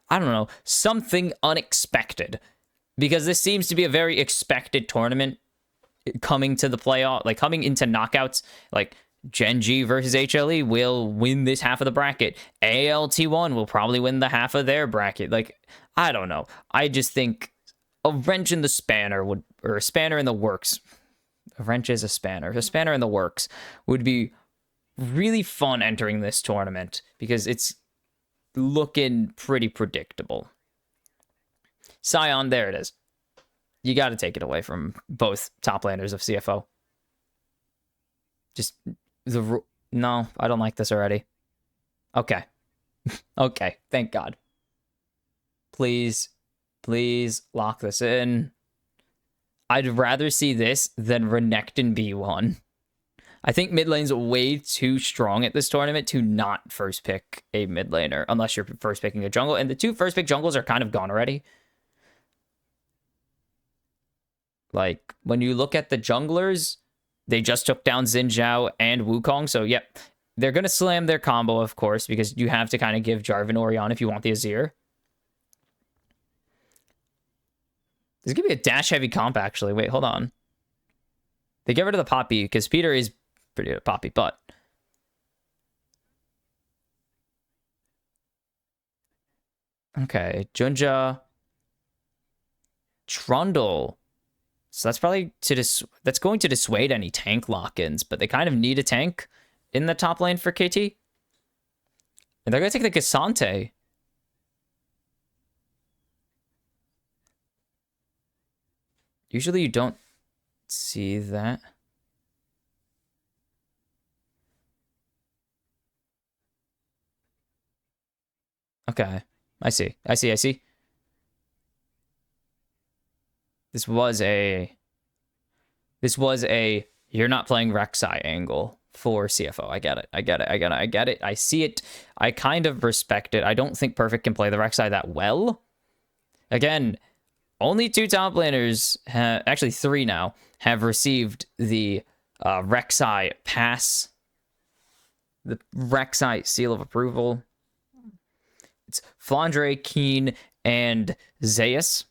I don't know. Something unexpected. Because this seems to be a very expected tournament coming to the playoff, like coming into knockouts, like Gen G versus HLE will win this half of the bracket. ALT1 will probably win the half of their bracket. Like, I don't know. I just think a wrench in the spanner would, or a spanner in the works. A wrench is a spanner. A spanner in the works would be really fun entering this tournament because it's looking pretty predictable. Sion, there it is. You got to take it away from both top laners of CFO. Just no, I don't like this already. Okay. Okay, thank God. Please lock this in. I'd rather see this than Renekton B1. I think mid lane's way too strong at this tournament to not first pick a mid laner, unless you're first picking a jungle. And the two first pick jungles are kind of gone already. Like, when you look at the junglers, they just took down Xin Zhao and Wukong. So, yep, they're going to slam their combo, of course, because you have to kind of give Jarvan Orion if you want the Azir. There's going to be a dash-heavy comp, actually. Wait, hold on. They get rid of the Poppy, because Peter is pretty good at Poppy, but... Okay, Junja... Trundle... So that's probably that's going to dissuade any tank lock-ins, but they kind of need a tank in the top lane for KT. And they're going to take the Cassante. Usually you don't see that. Okay. I see. This was a you're not playing Rek'Sai angle for CFO. I get it. I see it. I kind of respect it. I don't think Perfect can play the Rek'Sai that well. Again, only two top laners, actually three now, have received the Rek'Sai pass. The Rek'Sai seal of approval. It's Flandre, Keen, and Zeus.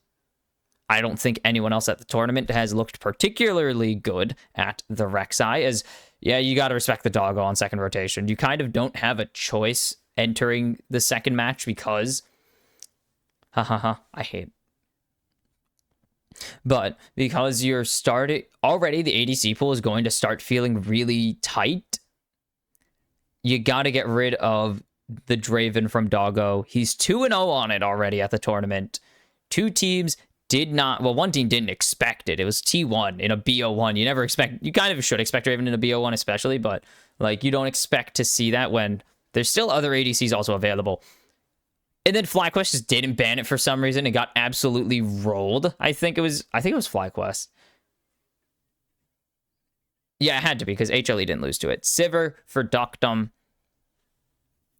I don't think anyone else at the tournament has looked particularly good at the Rek'Sai, as, yeah, you got to respect the doggo on second rotation. You kind of don't have a choice entering the second match because, I hate. But because you're already the ADC pool is going to start feeling really tight, you got to get rid of the Draven from doggo. He's 2-0 on it already at the tournament. Two teams one team didn't expect it. It was T1 in a BO1. You kind of should expect Draven in a BO1 especially, but like you don't expect to see that when there's still other ADCs also available. And then FlyQuest just didn't ban it for some reason. It got absolutely rolled. I think it was FlyQuest. Yeah, it had to be because HLE didn't lose to it. Sivir for Duckdom.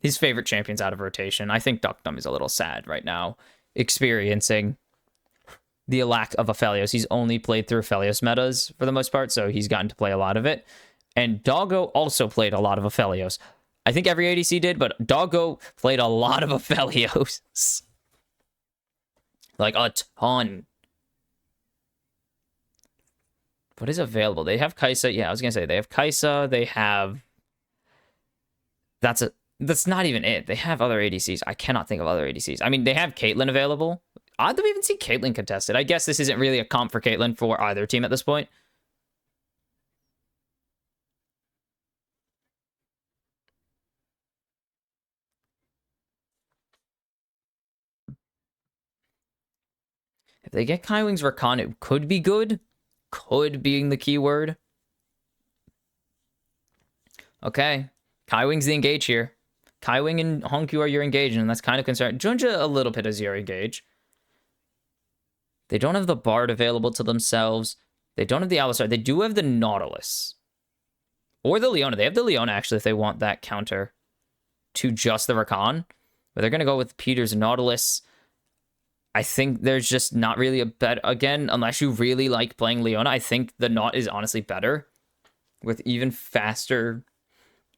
His favorite champion's out of rotation. I think Duckdom is a little sad right now, experiencing the lack of Aphelios. He's only played through Aphelios metas for the most part, so he's gotten to play a lot of it. And Doggo also played a lot of Aphelios. I think every ADC did, but Doggo played a lot of Aphelios. Like a ton. What is available? They have Kai'Sa. Yeah, I was going to say they have Kai'Sa. They have... That's not even it. They have other ADCs. I cannot think of other ADCs. I mean, they have Caitlyn available. Odd that we even see Caitlyn contested. I guess this isn't really a comp for Caitlyn for either team at this point. If they get Kaiwing's Rakan, it could be good. Could being the key word. Okay. Kaiwing's the engage here. Kaiwing and Hongkyu are your engage, and that's kind of concerning. Junja a little bit as your engage. They don't have the Bard available to themselves. They don't have the Alistar. They do have the Nautilus. Or the Leona. They have the Leona, actually, if they want that counter to just the Rakan. But they're going to go with Peter's Nautilus. I think there's just not really a bet. Again, unless you really like playing Leona, I think the Naut is honestly better. With even faster...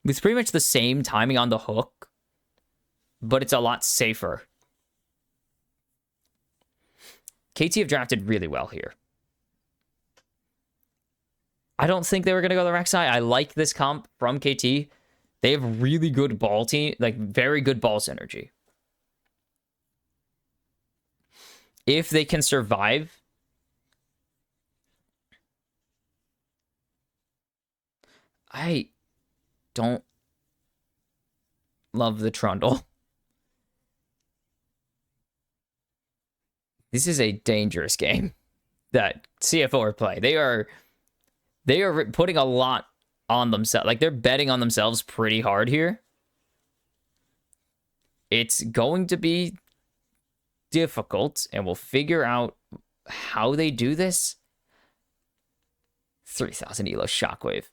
With pretty much the same timing on the hook. But it's a lot safer. KT have drafted really well here. I don't think they were going to go the Rek'Sai. I like this comp from KT. They have really good ball team, like very good ball synergy. If they can survive, I don't love the Trundle. This is a dangerous game that CFO are playing. They are putting a lot on themselves. Like, they're betting on themselves pretty hard here. It's going to be difficult, and we'll figure out how they do this. 3,000 Elo Shockwave.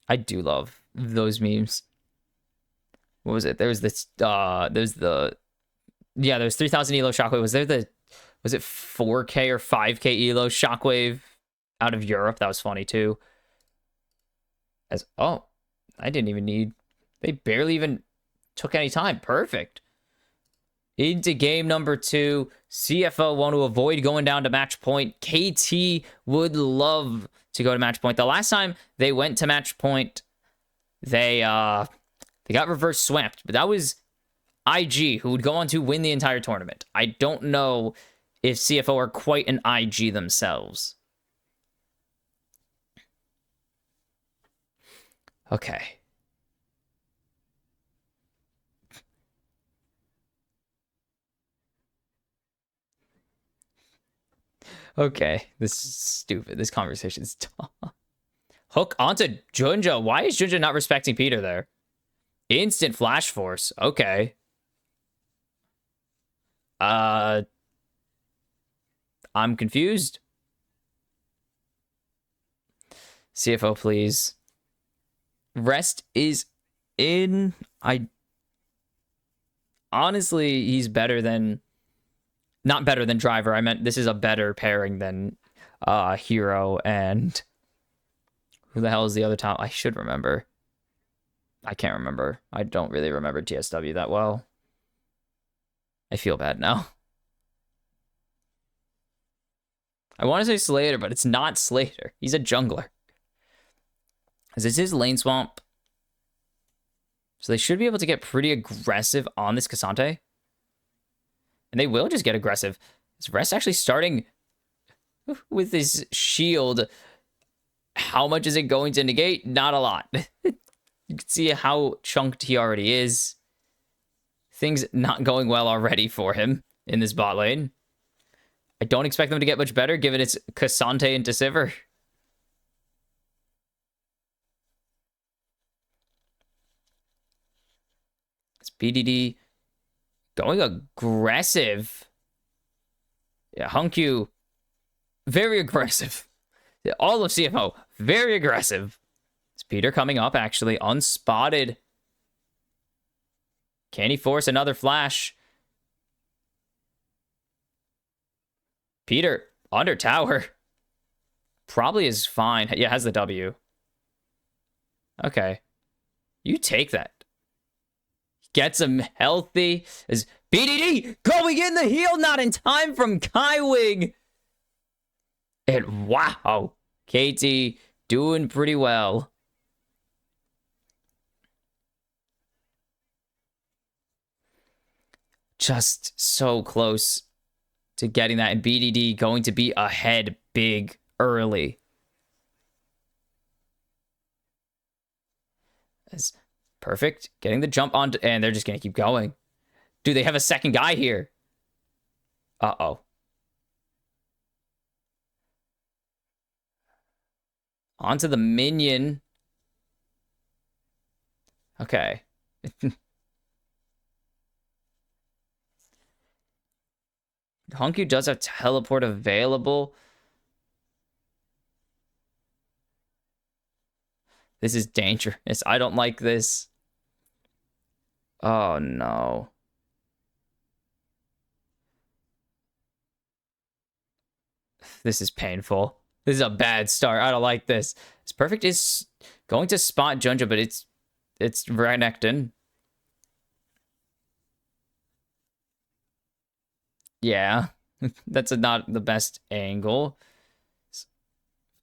I do love those memes. What was it? There's this, there's 3,000 Elo Shockwave. Was it 4K or 5K Elo Shockwave out of Europe? That was funny too. I didn't even need, they barely even took any time. Perfect. Into game number 2. CFO want to avoid going down to match point. KT would love to go to match point. The last time they went to match point, they got reverse swept, but that was IG, who would go on to win the entire tournament. I don't know if CFO are quite an IG themselves. Okay. Okay, this is stupid. This conversation is dumb. Hook onto Junja. Why is Junja not respecting Peter there? Instant flash force. Okay. I'm confused. CFO, please. Rest is in. Honestly, he's better than... Not better than Driver. I meant this is a better pairing than Hero and... Who the hell is the other top? I should remember. I can't remember. I don't really remember TSW that well. I feel bad now. I want to say Slater, but it's not Slater. He's a jungler. This is lane swamp. So they should be able to get pretty aggressive on this Cassante. And they will just get aggressive. Is Rest actually starting with his shield? How much is it going to negate? Not a lot. You can see how chunked he already is. Things not going well already for him in this bot lane. I don't expect them to get much better given it's Cassante into Sivir. It's BDD going aggressive. Yeah, Hongkyu, very aggressive. All of CFO, very aggressive. It's Peter coming up, actually, unspotted. Can he force another flash? Peter, under tower. Probably is fine. Yeah, has the W. Okay. You take that. Gets him healthy. Is BDD going in the heal? Not in time from Kaiwing. And wow. KT doing pretty well. Just so close to getting that, and BDD going to be ahead big early. That's perfect. Getting the jump on, and they're just going to keep going. Do they have a second guy here? Uh-oh. Onto the minion. Okay. Honku does have teleport available. This is dangerous. I don't like this. Oh, no. This is painful. This is a bad start. I don't like this. It's perfect is going to spot Junja, but it's Renekton. Yeah. That's not the best angle.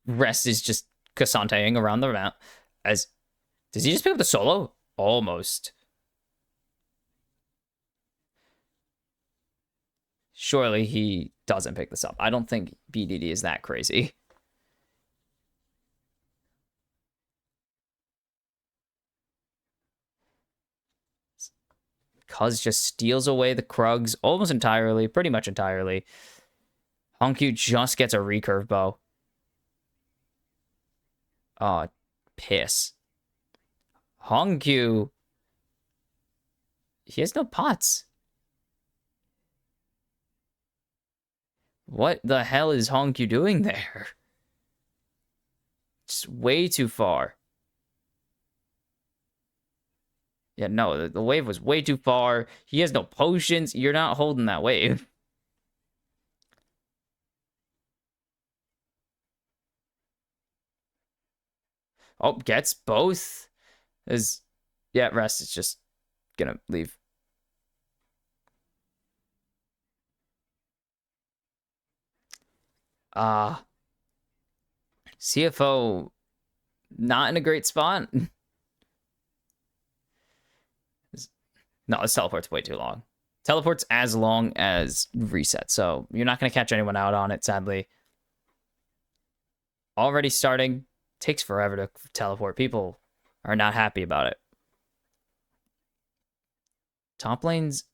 Rest is just Kasanteing around the map. Does he just pick up the solo? Almost. Surely he doesn't pick this up. I don't think BDD is that crazy. Cuz just steals away the Krugs almost entirely, pretty much entirely. Honku just gets a recurve bow. Oh, piss. Honku. He has no pots. What the hell is Honku doing there? Just way too far. Yeah, no, the wave was way too far. He has no potions. You're not holding that wave. Oh, gets both. Yeah, Rest is just gonna leave. CFO not in a great spot. No, this teleport's way too long. Teleport's as long as reset, so you're not going to catch anyone out on it, sadly. Already starting. Takes forever to teleport. People are not happy about it. Top lane's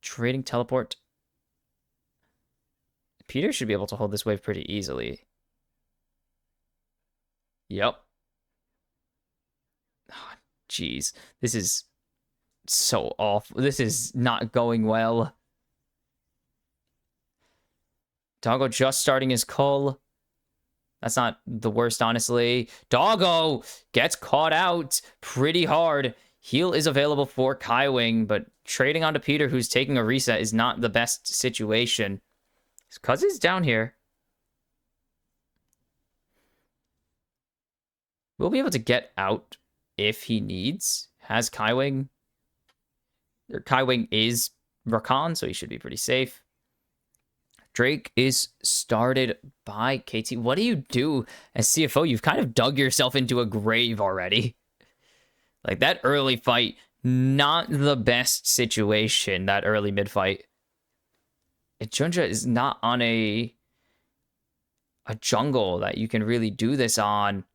trading teleport. Peter should be able to hold this wave pretty easily. Yep. Jeez. This is so awful. This is not going well. Doggo just starting his cull. That's not the worst, honestly. Doggo gets caught out pretty hard. Heal is available for Kaiwing, but trading onto Peter, who's taking a reset, is not the best situation. His cousin's down here. We'll be able to get out if he needs. Has Kaiwing. Kaiwing is Rakan, so he should be pretty safe. Drake is started by KT. What do you do as CFO? You've kind of dug yourself into a grave already. Like, that early fight, not the best situation, that early mid fight. Junja is not on a jungle that you can really do this on.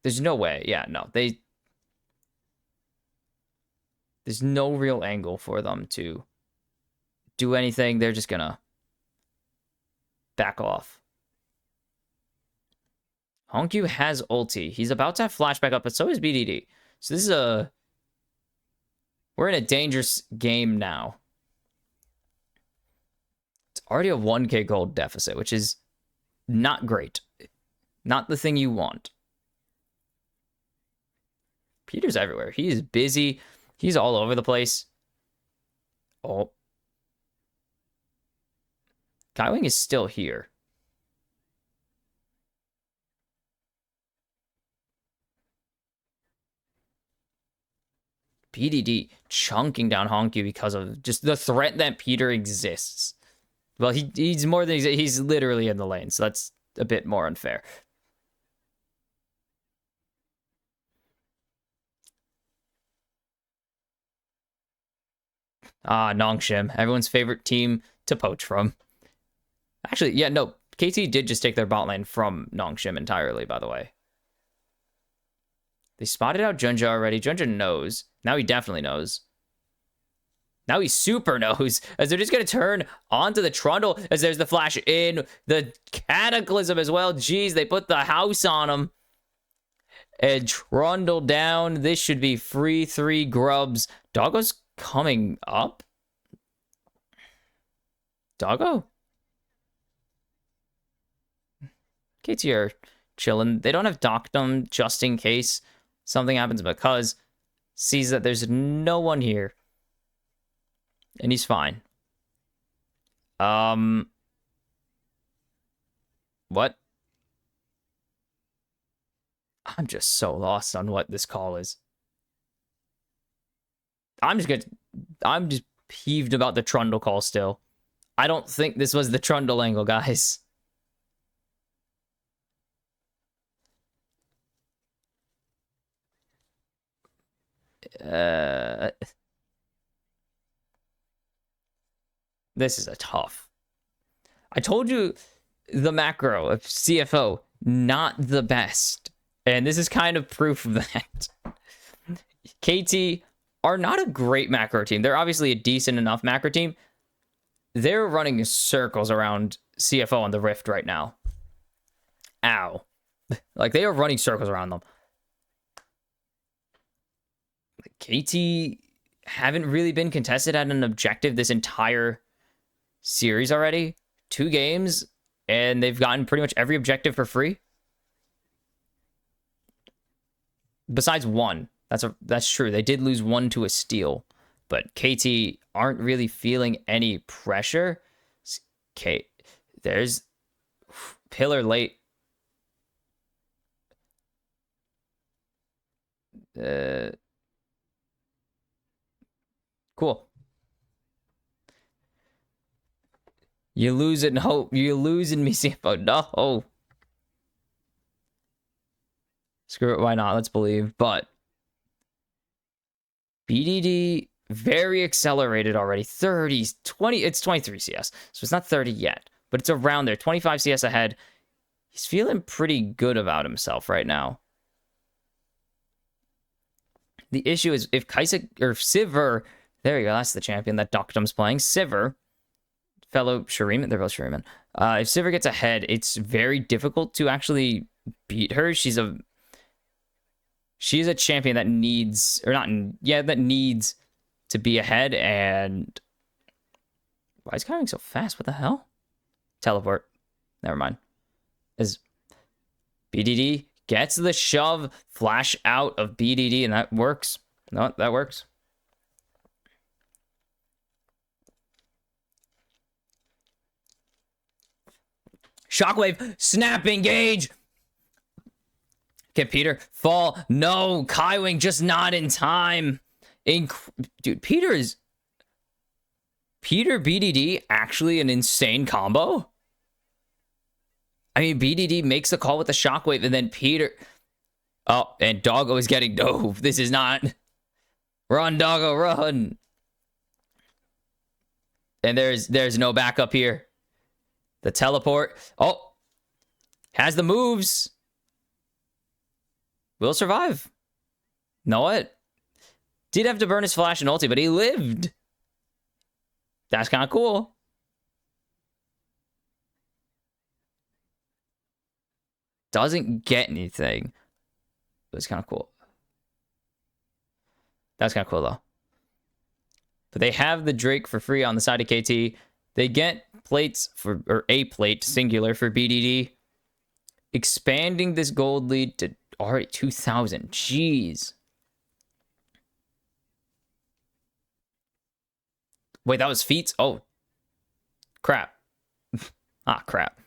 There's no way. Yeah, no. There's no real angle for them to do anything. They're just gonna back off. Honku has ulti. He's about to have flashback up, but so is BDD. So this is we're in a dangerous game now. It's already a 1k gold deficit, which is not great. Not the thing you want. Peter's everywhere. He is busy. He's all over the place. Oh. Kaiwing is still here. BDD chunking down Honku because of just the threat that Peter exists. Well, he's more than he's literally in the lane, so that's a bit more unfair. Ah, Nongshim, everyone's favorite team to poach from. Actually, yeah, no, KT did just take their bot lane from Nongshim entirely, by the way. They spotted out Junja already. Junja knows. Now he definitely knows. Now he super knows, as they're just going to turn onto the Trundle, as there's the flash in, the Cataclysm as well. Jeez, they put the house on him. And Trundle down. This should be free 3 grubs. Doggo's coming up. Doggo? KT are chilling. They don't have Doctum just in case something happens, because sees that there's no one here. And he's fine. What? I'm just so lost on what this call is. I'm just peeved about the Trundle call still. I don't think this was the Trundle angle, guys. This is a tough. I told you the macro of CFO, not the best. And this is kind of proof of that. KT are not a great macro team. They're obviously a decent enough macro team. They're running circles around CFO on the Rift right now. Ow. Like, they are running circles around them. KT haven't really been contested at an objective this entire series already. 2 games, and they've gotten pretty much every objective for free. Besides 1. That's true. They did lose 1 to a steal, but KT aren't really feeling any pressure. Okay, there's Pillar late. Cool. You lose in hope. You lose in me, CFO. No. Screw it. Why not? Let's believe. But BDD very accelerated already. 30, 20. It's 23 CS. So it's not 30 yet, but it's around there. 25 CS ahead. He's feeling pretty good about himself right now. The issue is if Kaisa or Sivir, there you go, that's the champion that Doctum's playing. Sivir, fellow Shuriman, they're both Shuriman. If Sivir gets ahead, it's very difficult to actually beat her. She's a champion that needs, that needs to be ahead. And why is coming so fast? What the hell? Teleport. Never mind. As BDD gets the shove, flash out of BDD, and that works. No, that works. Shockwave, snap, engage. Okay, Peter, fall. No, Kaiwing just not in time. Dude, Peter BDD actually an insane combo? I mean, BDD makes the call with the Shockwave, and then Peter... Oh, and Doggo is getting dove. This is not... Run, Doggo, run. And there's no backup here. The teleport. Oh. Has the moves. Will survive. Know what? Did have to burn his flash and ulti, but he lived. That's kind of cool. Doesn't get anything. But it's kind of cool. That's kind of cool, though. But they have the Drake for free on the side of KT. They get plates for, or a plate, singular, for BDD. Expanding this gold lead to already 2,000. Jeez. Wait, that was feats? Oh. Crap. Ah, crap.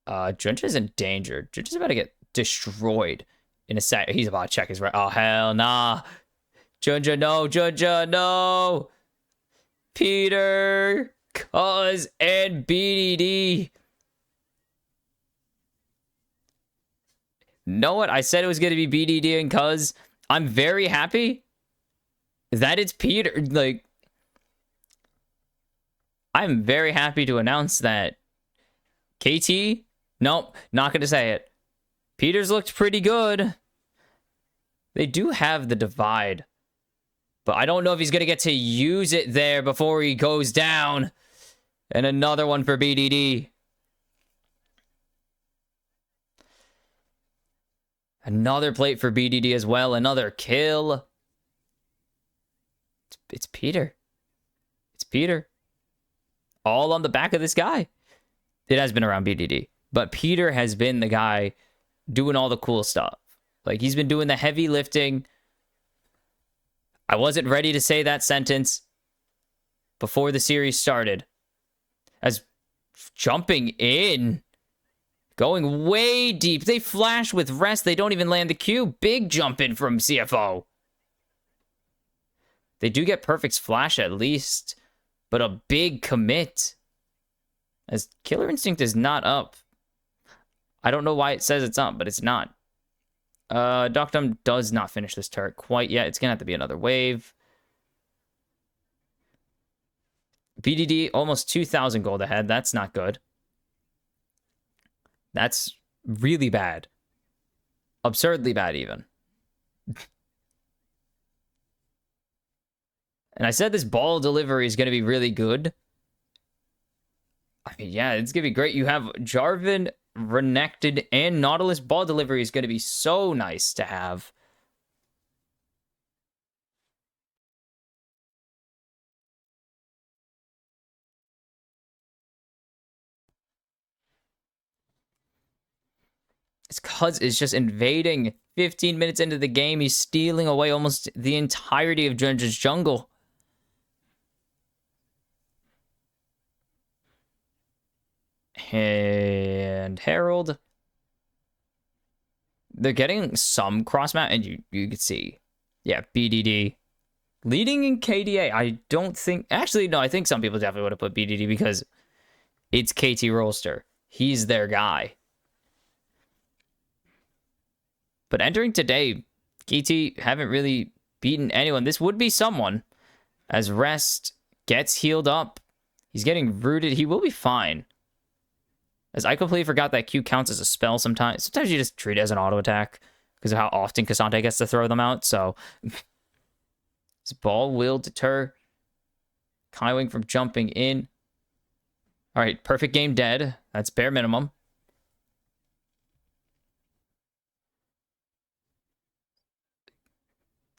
Junja's in danger. Junja's about to get destroyed in a sec. He's about to check his right. Oh, hell nah. Junja, no. Junja, no. Peter, Cuz, and BDD. Know what? I said it was going to be BDD and Cuz. I'm very happy that it's Peter. Like, I'm very happy to announce that KT, nope, not going to say it. Peter's looked pretty good. They do have the divide, but I don't know if he's going to get to use it there before he goes down. And another one for BDD. Another plate for BDD as well. Another kill. It's Peter. It's Peter. All on the back of this guy. It has been around BDD, but Peter has been the guy doing all the cool stuff. Like, he's been doing the heavy lifting. I wasn't ready to say that sentence before the series started. As jumping in, going way deep. They flash with rest. They don't even land the Q. Big jump in from CFO. They do get Perfect's flash at least, but a big commit. As Killer Instinct is not up. I don't know why it says it's up, but it's not. Doctum does not finish this turret quite yet. It's going to have to be another wave. BDD almost 2,000 gold ahead. That's not good. That's really bad. Absurdly bad, even. And I said this ball delivery is going to be really good. I mean, yeah, it's going to be great. You have Jarvan, Renekton, and Nautilus. Ball delivery is going to be so nice to have. It's Cuz is just invading. 15 minutes into the game, he's stealing away almost the entirety of Judge's jungle. And Herald. They're getting some cross map, and you can see. Yeah, BDD. Leading in KDA. I don't think... Actually, no, I think some people definitely would have put BDD because it's KT Rolster. He's their guy. But entering today, KT haven't really beaten anyone. This would be someone. As Rest gets healed up, he's getting rooted. He will be fine. As I completely forgot that Q counts as a spell sometimes. Sometimes you just treat it as an auto attack because of how often Cassante gets to throw them out. So this ball will deter Kaiwing from jumping in. All right, perfect game dead. That's bare minimum.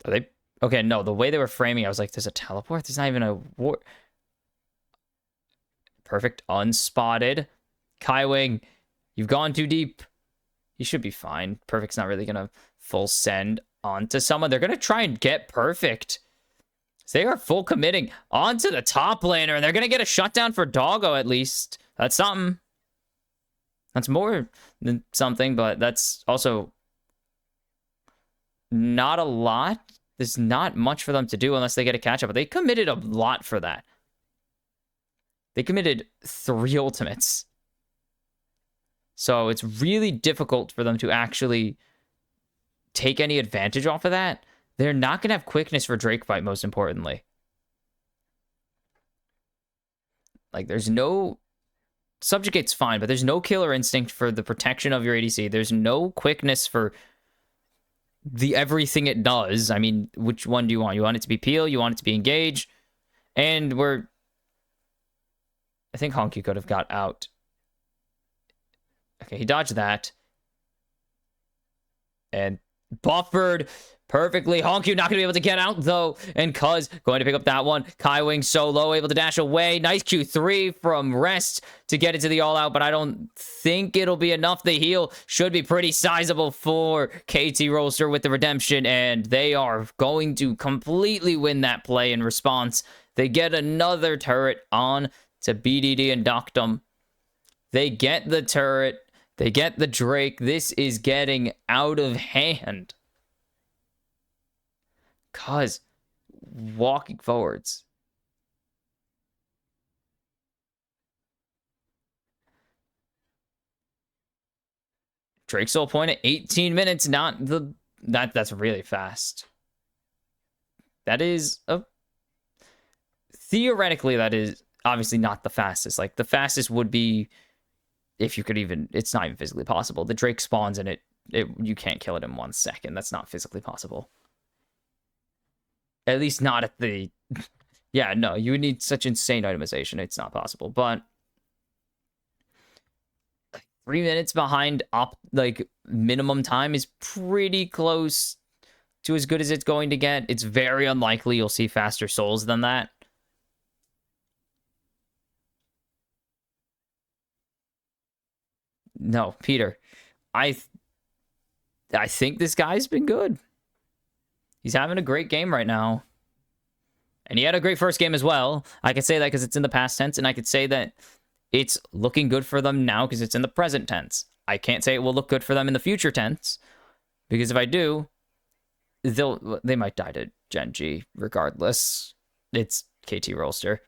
Are they... Okay, no, the way they were framing, I was like, there's a teleport? There's not even a war. Perfect, unspotted. Kaiwing, you've gone too deep. You should be fine. Perfect's not really going to full send onto someone. They're going to try and get Perfect. So they are full committing onto the top laner, and they're going to get a shutdown for Doggo at least. That's something. That's more than something, but that's also not a lot. There's not much for them to do unless they get a catch-up, but they committed a lot for that. They committed 3 ultimates. So it's really difficult for them to actually take any advantage off of that. They're not going to have quickness for Drake fight, most importantly. Like, there's no... Subjugate's fine, but there's no killer instinct for the protection of your ADC. There's no quickness for the everything it does. I mean, which one do you want? You want it to be peel? You want it to be engage? And I think Honky could have got out. Okay, he dodged that. And buffered perfectly. Honky not going to be able to get out, though. And Cuz going to pick up that one. Kaiwing solo, able to dash away. Nice Q3 from Rest to get into the all-out, but I don't think it'll be enough. The heal should be pretty sizable for KT Rolster with the redemption, and they are going to completely win that play in response. They get another turret on to BDD and Doctum. They get the turret. They get the Drake. This is getting out of hand. Cuz walking forwards. Drake soul point at 18 minutes. Not the that's really fast. That is theoretically, that is obviously not the fastest. Like the fastest would be if you could even. It's not even physically possible. The Drake spawns and it you can't kill it in 1 second. That's not physically possible. At least not at the. Yeah, no, you would need such insane itemization. It's not possible. But 3 minutes behind like minimum time is pretty close to as good as it's going to get. It's very unlikely you'll see faster souls than that. No, Peter, I think this guy's been good. He's having a great game right now. And he had a great first game as well. I could say that because it's in the past tense, and I could say that it's looking good for them now because it's in the present tense. I can't say it will look good for them in the future tense, because if I do, they might die to Gen G regardless. It's KT Rolster.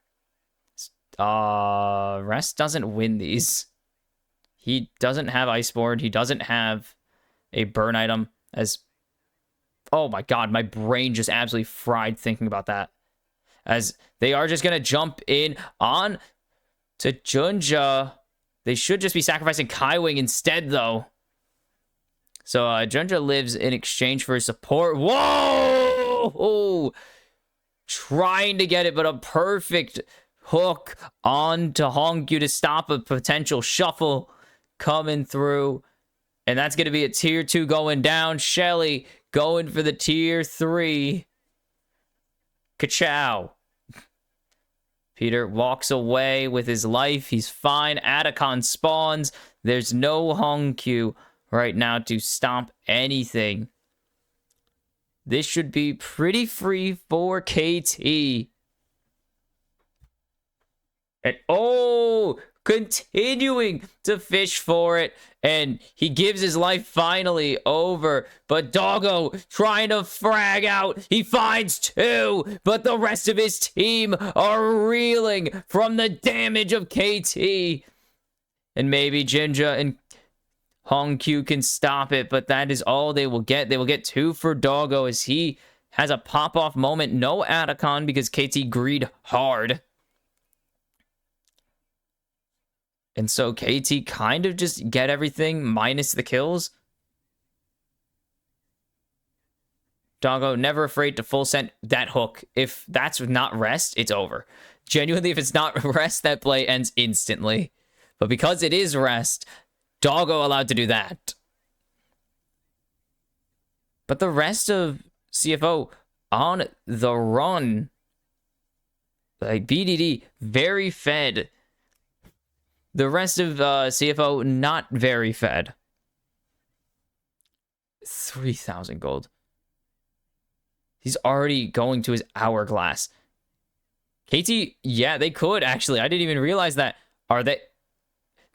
Rest doesn't win these. He doesn't have Iceborne. He doesn't have a burn item as... Oh my god, my brain just absolutely fried thinking about that. As they are just going to jump in on to Junja. They should just be sacrificing Kaiwing instead, though. So Junja lives in exchange for his support. Whoa! Trying to get it, but a perfect hook onto Hongyu to stop a potential shuffle coming through. And that's going to be a tier 2 going down. Shelly going for the tier 3. Ka-chow. Peter walks away with his life. He's fine. Atacon spawns. There's no Hongyu right now to stop anything. This should be pretty free for KT. And continuing to fish for it. And he gives his life finally over. But Doggo trying to frag out. He finds 2. But the rest of his team are reeling from the damage of KT. And maybe Jinja and Hongyu can stop it. But that is all they will get. They will get 2 for Doggo as he has a pop-off moment. No Atacon because KT greed hard. And so KT kind of just get everything minus the kills. Doggo never afraid to full send that hook. If that's not rest, it's over. Genuinely, if it's not rest, that play ends instantly. But because it is rest, Doggo allowed to do that. But the rest of CFO on the run. Like BDD, very fed. The rest of CFO, not very fed. 3,000 gold. He's already going to his hourglass. KT, yeah, they could, actually. I didn't even realize that. Are they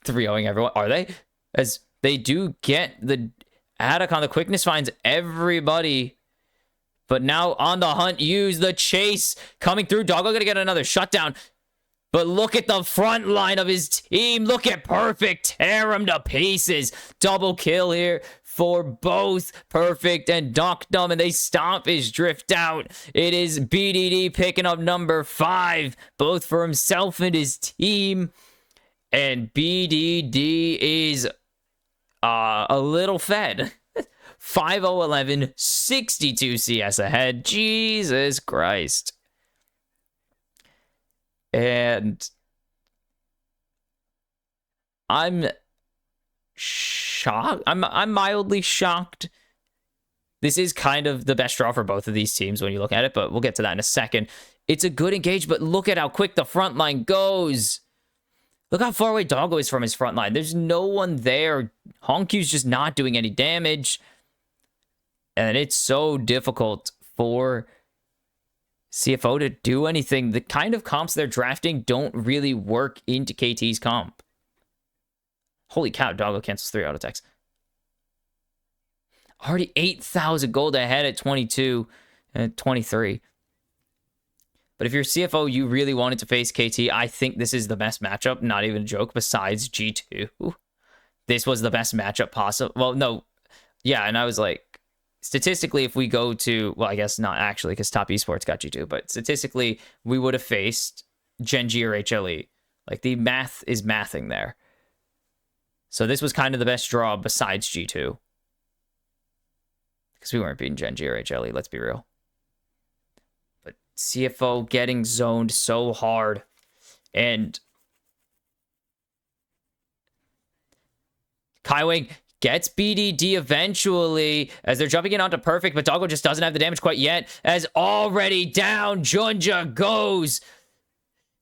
3-0ing everyone? Are they? As they do get the Atacon. The quickness finds everybody. But now on the hunt, use the chase. Coming through. Doggo gonna get another shutdown. But look at the front line of his team. Look at Perfect. Tear him to pieces. Double kill here for both Perfect and Doctum. And they stomp his drift out. It is BDD picking up number 5. Both for himself and his team. And BDD is a little fed. 5-0-11. 62 CS ahead. Jesus Christ. And I'm shocked. I'm mildly shocked. This is kind of the best draw for both of these teams when you look at it, but we'll get to that in a second. It's a good engage, but look at how quick the front line goes. Look how far away Doggo is from his front line. There's no one there. Honkyu's just not doing any damage. And it's so difficult for CFO to do anything. The kind of comps they're drafting don't really work into KT's comp. Holy cow, Doggo cancels 3 auto attacks. Already 8,000 gold ahead at 22 and 23. But if you're CFO, you really wanted to face KT, I think this is the best matchup. Not even a joke, besides G2. this was the best matchup possible. Well, no. Yeah, and I was like, statistically, if we go to, well, I guess not actually, because Top Esports got you to, but statistically, we would have faced Gen G or HLE. Like, the math is mathing there. So this was kind of the best draw besides G2. Because we weren't beating Gen G or HLE, let's be real. But CFO getting zoned so hard. And Kaiwing gets BDD eventually as they're jumping in onto Perfect, but Doggo just doesn't have the damage quite yet as already down Junja goes.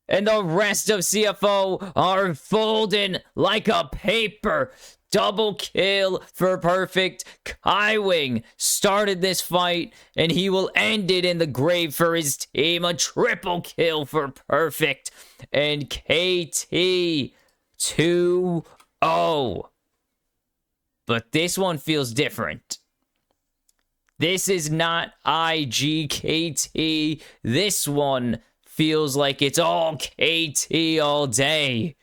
And the rest of CFO are folding like a paper. Double kill for Perfect. Kaiwing started this fight, and he will end it in the grave for his team. A triple kill for Perfect. And KT 2-0. But this one feels different. This is not IGKT. This one feels like it's all KT all day.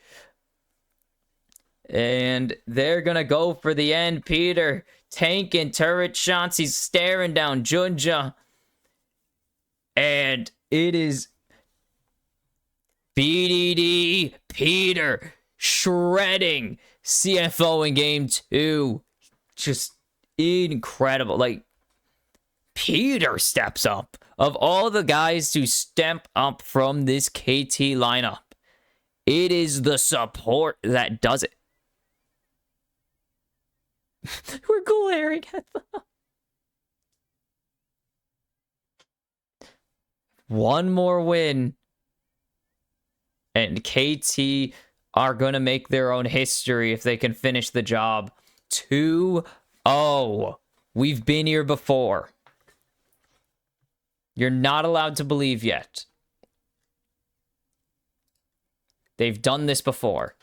And they're going to go for the end. Peter tanking turret shots. He's staring down Junja. And it is BDD Peter shredding CFO in game 2. Just incredible. Like, Peter steps up. Of all the guys to step up from this KT lineup, it is the support that does it. We're glaring at them. One more win. And KT are going to make their own history if they can finish the job. 2-0. We've been here before. You're not allowed to believe yet. They've done this before.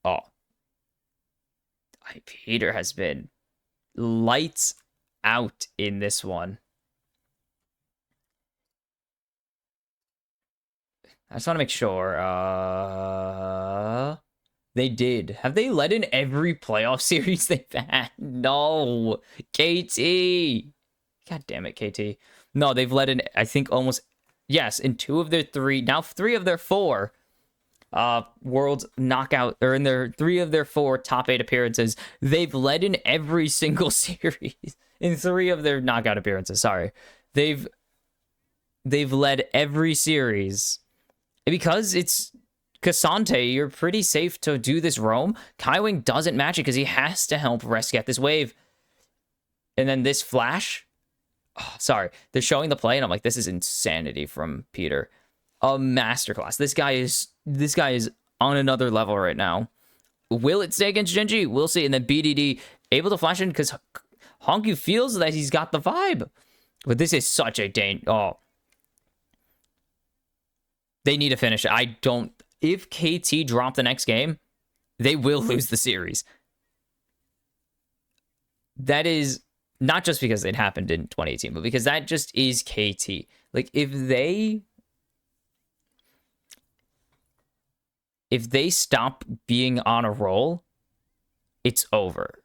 Oh. Peter has been lights out in this one. I just want to make sure. They did. Have they led in every playoff series they've had? No. KT. God damn it, KT. No, they've led in, I think, almost, yes, in 2 of their 3, now 3 of their 4 World Knockout, or in their 3 of their 4 top 8 appearances. They've led in every single series. In 3 of their knockout appearances, sorry. They've led every series. Because it's Cassante, you're pretty safe to do this roam. Kaiwing doesn't match it because he has to help Rest get this wave. And then this flash. Oh, sorry, they're showing the play, and I'm like, this is insanity from Peter. A masterclass. This guy is on another level right now. Will it stay against Gen G? We'll see. And then BDD able to flash in because Honku feels that he's got the vibe. But this is such a Oh. They need to finish it. If KT drop the next game, they will lose the series. That is not just because it happened in 2018, but because that just is KT. Like, if they stop being on a roll, it's over.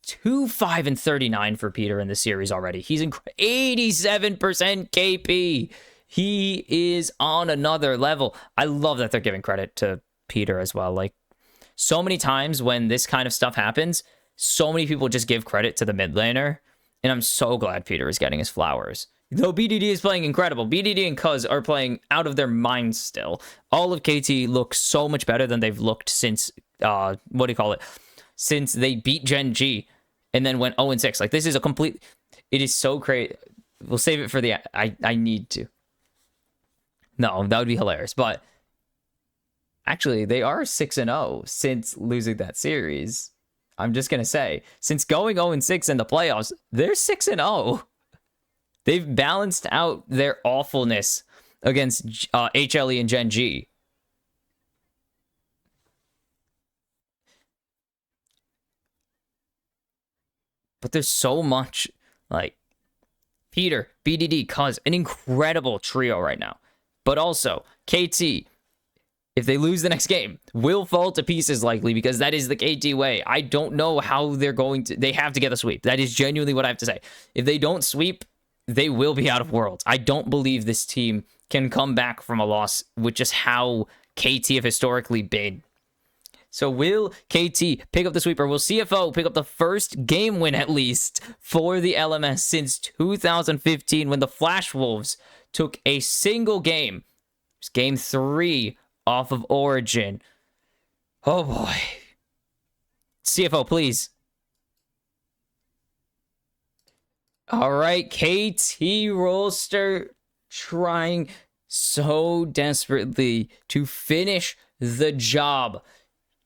2-5-39 for Peter in the series already. He's 87% KP. He is on another level. I love that they're giving credit to Peter as well. Like, so many times when this kind of stuff happens, so many people just give credit to the mid laner, and I'm so glad Peter is getting his flowers. Though BDD is playing incredible. BDD and Cuz are playing out of their minds still. All of KT looks so much better than they've looked since, since they beat Gen G and then went 0-6. Like, this is it is so crazy. We'll save it for I need to. No, that would be hilarious. But actually, they are 6-0 since losing that series. I'm just going to say, since going 0-6 in the playoffs, they're 6-0. They've balanced out their awfulness against HLE and Gen G. But there's so much, like, Peter, BDD, Cuz, an incredible trio right now. But also, KT if they lose the next game, will fall to pieces likely because that is the KT way. I don't know how they're going to. They have to get a sweep. That is genuinely what I have to say. If they don't sweep, they will be out of Worlds. I don't believe this team can come back from a loss with just how KT have historically been. So will KT pick up the sweep, or will CFO pick up the first game win at least for the LMS since 2015 when the Flash Wolves took a single game? It was game 3 off of Origin. Oh boy. CFO, please. All right, KT Rolster trying so desperately to finish the job.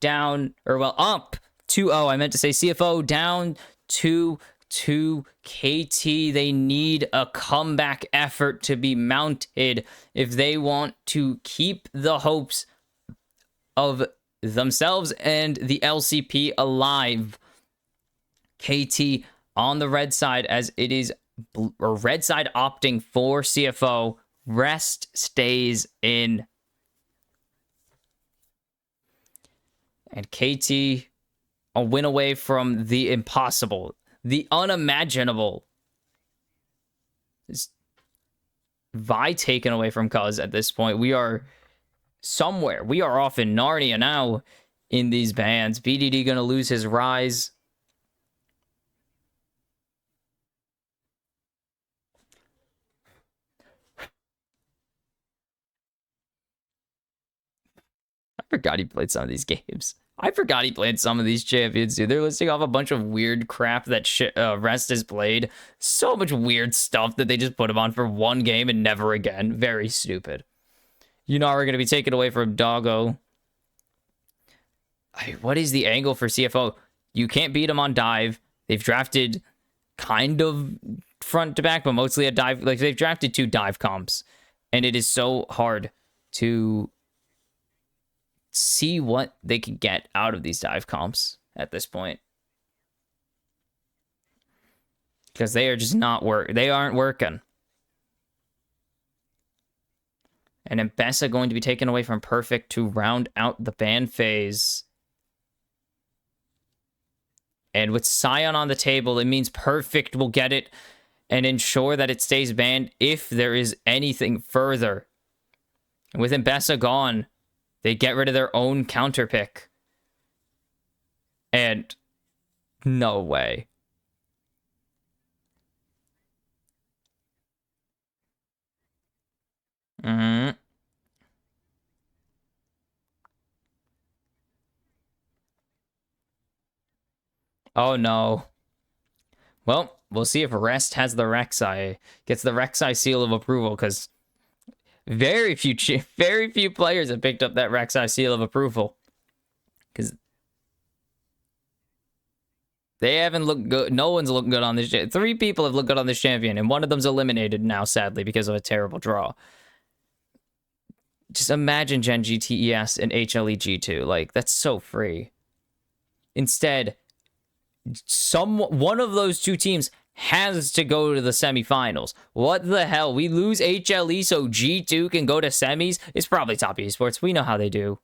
Down, or well, up 2-0. I meant to say CFO down 2-2 KT. They need a comeback effort to be mounted if they want to keep the hopes of themselves and the LCP alive. KT on the red side, as it is red side opting for CFO. Rest stays in. And KT a win away from the impossible, the unimaginable. Vi taken away from Cuz at this point. We are somewhere. We are off in Narnia now in these bands. BDD going to lose his rise. I forgot he played some of these games. I forgot he played some of these champions, dude. They're listing off a bunch of weird crap that Rest has played. So much weird stuff that they just put him on for one game and never again. Very stupid. You know we're going to be taken away from Doggo. What is the angle for CFO? You can't beat him on dive. They've drafted kind of front to back, but mostly a dive. Like, they've drafted 2 dive comps. And it is so hard to see what they can get out of these dive comps at this point, because they are just not they aren't working. And Mbessa going to be taken away from Perfect to round out the ban phase. And with Sion on the table, it means Perfect will get it and ensure that it stays banned if there is anything further. And with Mbessa gone, they get rid of their own counter pick. And no way. Oh no. Well, we'll see if Rest has the Rek'Sai, gets the Rek'Sai seal of approval, because very few players have picked up that Rek'Sai seal of approval, because they haven't looked good. No one's looked good on this. 3 people have looked good on this champion, and one of them's eliminated now, sadly, because of a terrible draw. Just imagine Gen G TES and HLE G2. Like, that's so free. Instead, one of those 2 teams has to go to the semifinals. What the hell? We lose HLE so G2 can go to semis? It's probably Top Esports. We know how they do.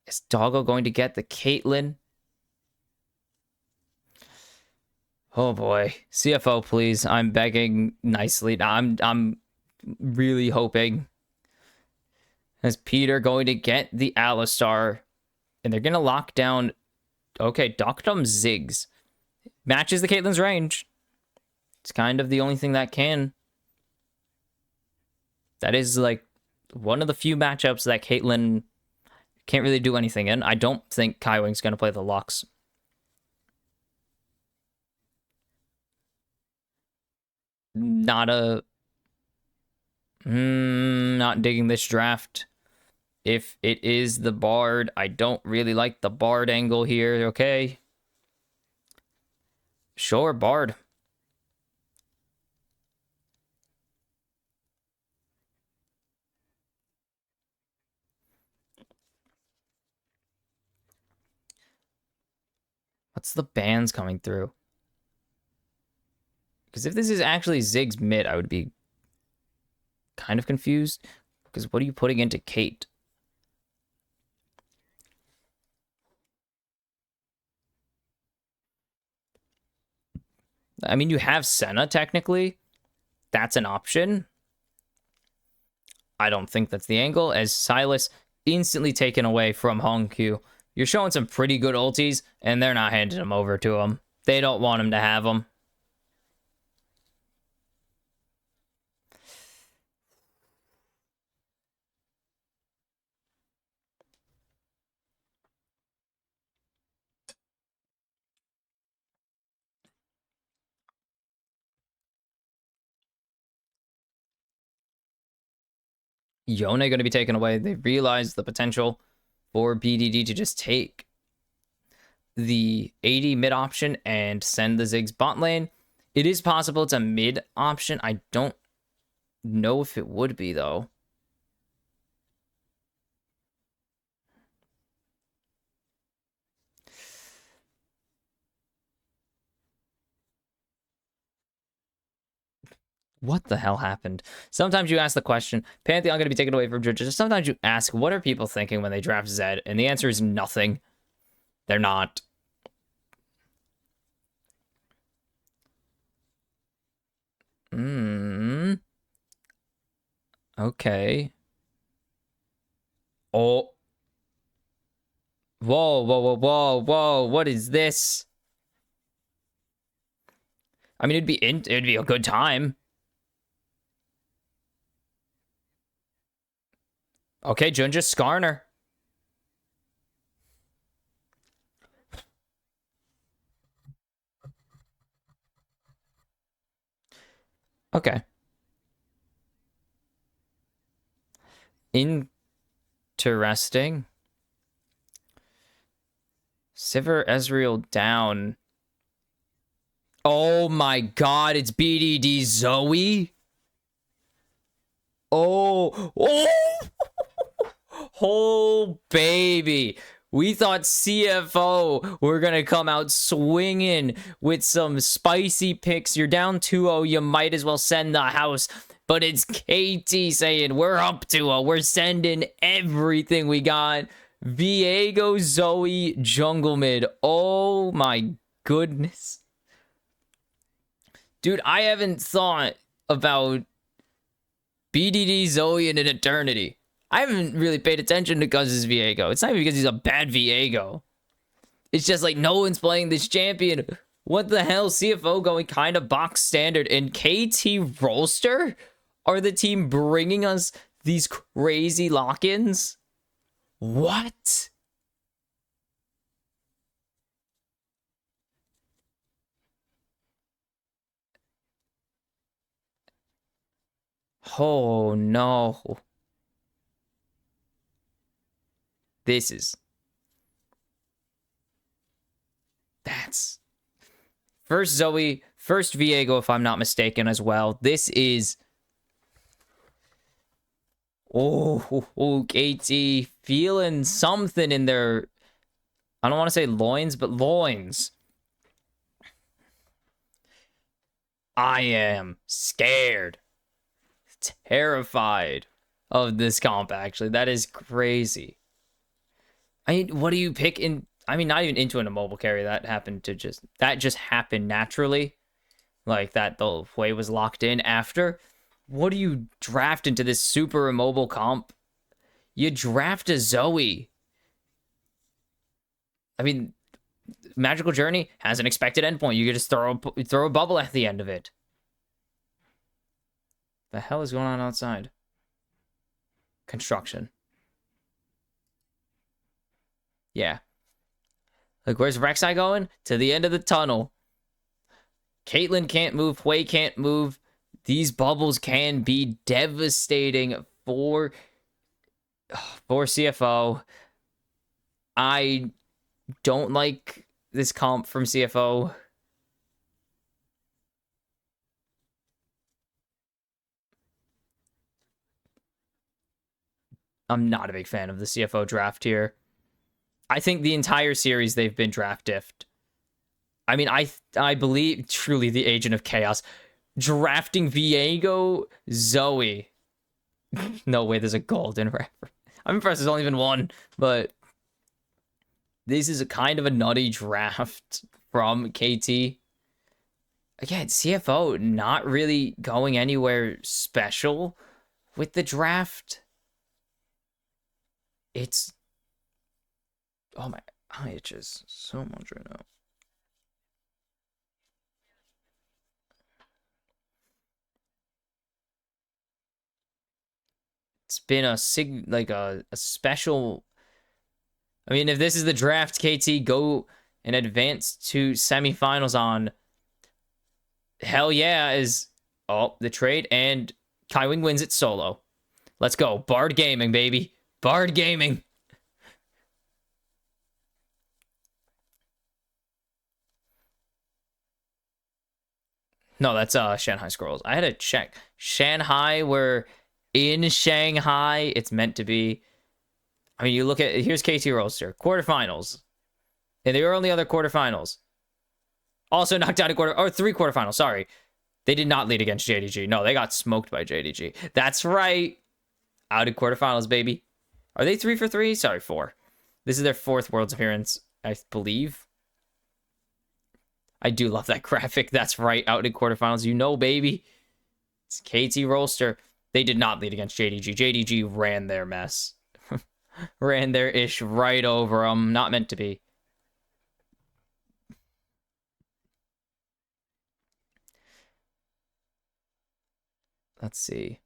Is Doggo going to get the Caitlyn? Oh boy. CFO, please. I'm begging nicely. I'm really hoping. Is Peter going to get the Alistar? And they're going to lock down. Okay, Doctum Ziggs. Matches the Caitlyn's range. It's kind of the only thing that can. That is like one of the few matchups that Caitlyn can't really do anything in. I don't think Kaiwing's going to play the Lux. Not digging this draft. If it is the Bard, I don't really like the Bard angle here, okay? Sure, Bard. What's the bans coming through? Because if this is actually Ziggs mid, I would be kind of confused. Because what are you putting into Kate? I mean, you have Senna, technically. That's an option. I don't think that's the angle, as Silas instantly taken away from Hongkyu. You're showing some pretty good ultis, and they're not handing them over to him. They don't want him to have them. Yone going to be taken away. They realize the potential for BDD to just take the 80 mid option and send the Ziggs bot lane. It is possible it's a mid option. I don't know if it would be, though. What the hell happened? Sometimes you ask the question, Pantheon going to be taken away from judges. Sometimes you ask, what are people thinking when they draft Zed? And the answer is nothing. They're not. Okay. Oh. Whoa, whoa, whoa, whoa, whoa. What is this? I mean, it'd be a good time. Okay, Jun just Skarner. Okay. Interesting. Sivir Ezreal down. Oh my god, it's BDD Zoe. Oh, oh, oh, baby. We thought CFO were going to come out swinging with some spicy picks. You're down 2-0. You might as well send the house. But it's KT saying, we're up 2-0. We're sending everything we got. Viego, Zoe, jungle mid. Oh my goodness. Dude, I haven't thought about BDD Zoe in an eternity. I haven't really paid attention to Guz's Viego. It's not even because he's a bad Viego. It's just like no one's playing this champion. What the hell? CFO going kind of box standard. And KT Rolster are the team bringing us these crazy lock-ins? What? Oh no. That's first Zoe, first Viego, if I'm not mistaken, as well. This is KT feeling something in their, I don't want to say loins, but loins. I am scared, terrified of this comp, actually. That is crazy. I mean, what do you pick in? I mean, not even into a mobile carry. That just happened naturally. Like that, the way was locked in after. What do you draft into this super immobile comp? You draft a Zoe. I mean, Magical Journey has an expected endpoint. You can just throw a bubble at the end of it. The hell is going on outside? Construction. Yeah. Like, where's Rek'Sai going? To the end of the tunnel. Caitlyn can't move. Hui can't move. These bubbles can be devastating for CFO. I don't like this comp from CFO. I'm not a big fan of the CFO draft here. I think the entire series they've been draft diffed. I mean, I believe truly the Agent of Chaos drafting Viego Zoe. No way there's a golden rapper. I'm impressed there's only been one, but this is a kind of a nutty draft from KT. Again, CFO not really going anywhere special with the draft. It's... Oh my itches so much right now. It's been a special... I mean, if this is the draft, KT go and advance to semifinals on, hell yeah, is the trade, and Kaiwing wins it solo. Let's go. Bard Gaming, baby. Bard Gaming. No, that's Shanghai Scrolls. I had to check. Shanghai, we're in Shanghai. It's meant to be. I mean, you look at... Here's KT Rolster. Quarterfinals. And there were only other quarterfinals. Also knocked out a 3 quarterfinals. Sorry. They did not lead against JDG. No, they got smoked by JDG. That's right. Out of quarterfinals, baby. Are they 3 for 3? Sorry, 4. This is their 4th Worlds appearance, I believe. I do love that graphic. That's right. Out in quarterfinals. You know, baby. It's KT Rolster. They did not lead against JDG. JDG ran their mess. Ran their ish right over them. Not meant to be. Let's see.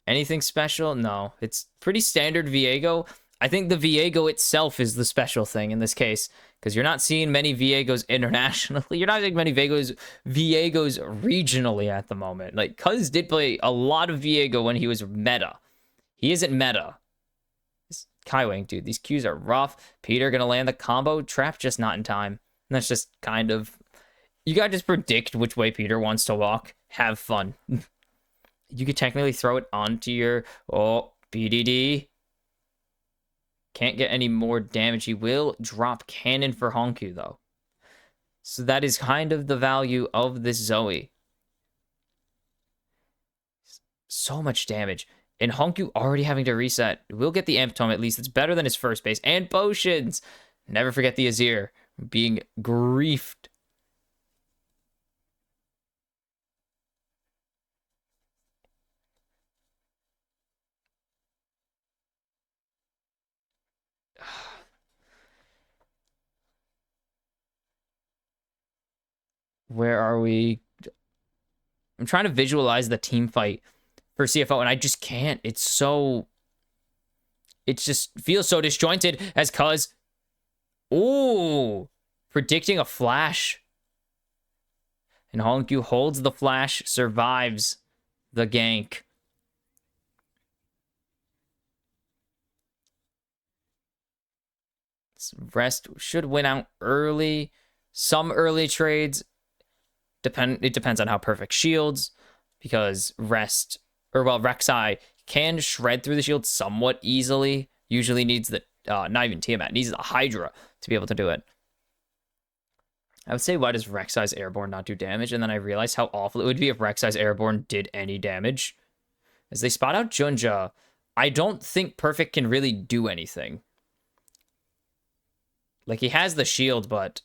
Anything special? No. It's pretty standard Viego. I think the Viego itself is the special thing in this case, because you're not seeing many Viegos internationally. You're not seeing many Viegos regionally at the moment. Like, Cuz did play a lot of Viego when he was meta. He isn't meta. Kaiwing, dude, these Qs are rough. Peter gonna land the combo trap, just not in time. And that's just kind of... You gotta just predict which way Peter wants to walk. Have fun. You could technically throw it onto your... Oh, BDD. Can't get any more damage. He will drop cannon for Honku, though. So that is kind of the value of this Zoe. So much damage. And Honku already having to reset. We'll get the Amp Tome at least. It's better than his first base. And potions. Never forget the Azir being griefed. Where are we? I'm trying to visualize the team fight for CFO, and I just can't. It's so... It just feels so disjointed as Cuz... Ooh! Predicting a flash. And Honku holds the flash, survives the gank. Rest should win out early. Some early trades... It depends on how perfect shields, because Rek'Sai can shred through the shield somewhat easily. Usually needs the, not even Tiamat, needs the Hydra to be able to do it. I would say, why does Rek'Sai's Airborne not do damage? And then I realized how awful it would be if Rek'Sai's Airborne did any damage. As they spot out Junja, I don't think Perfect can really do anything. Like, he has the shield, but...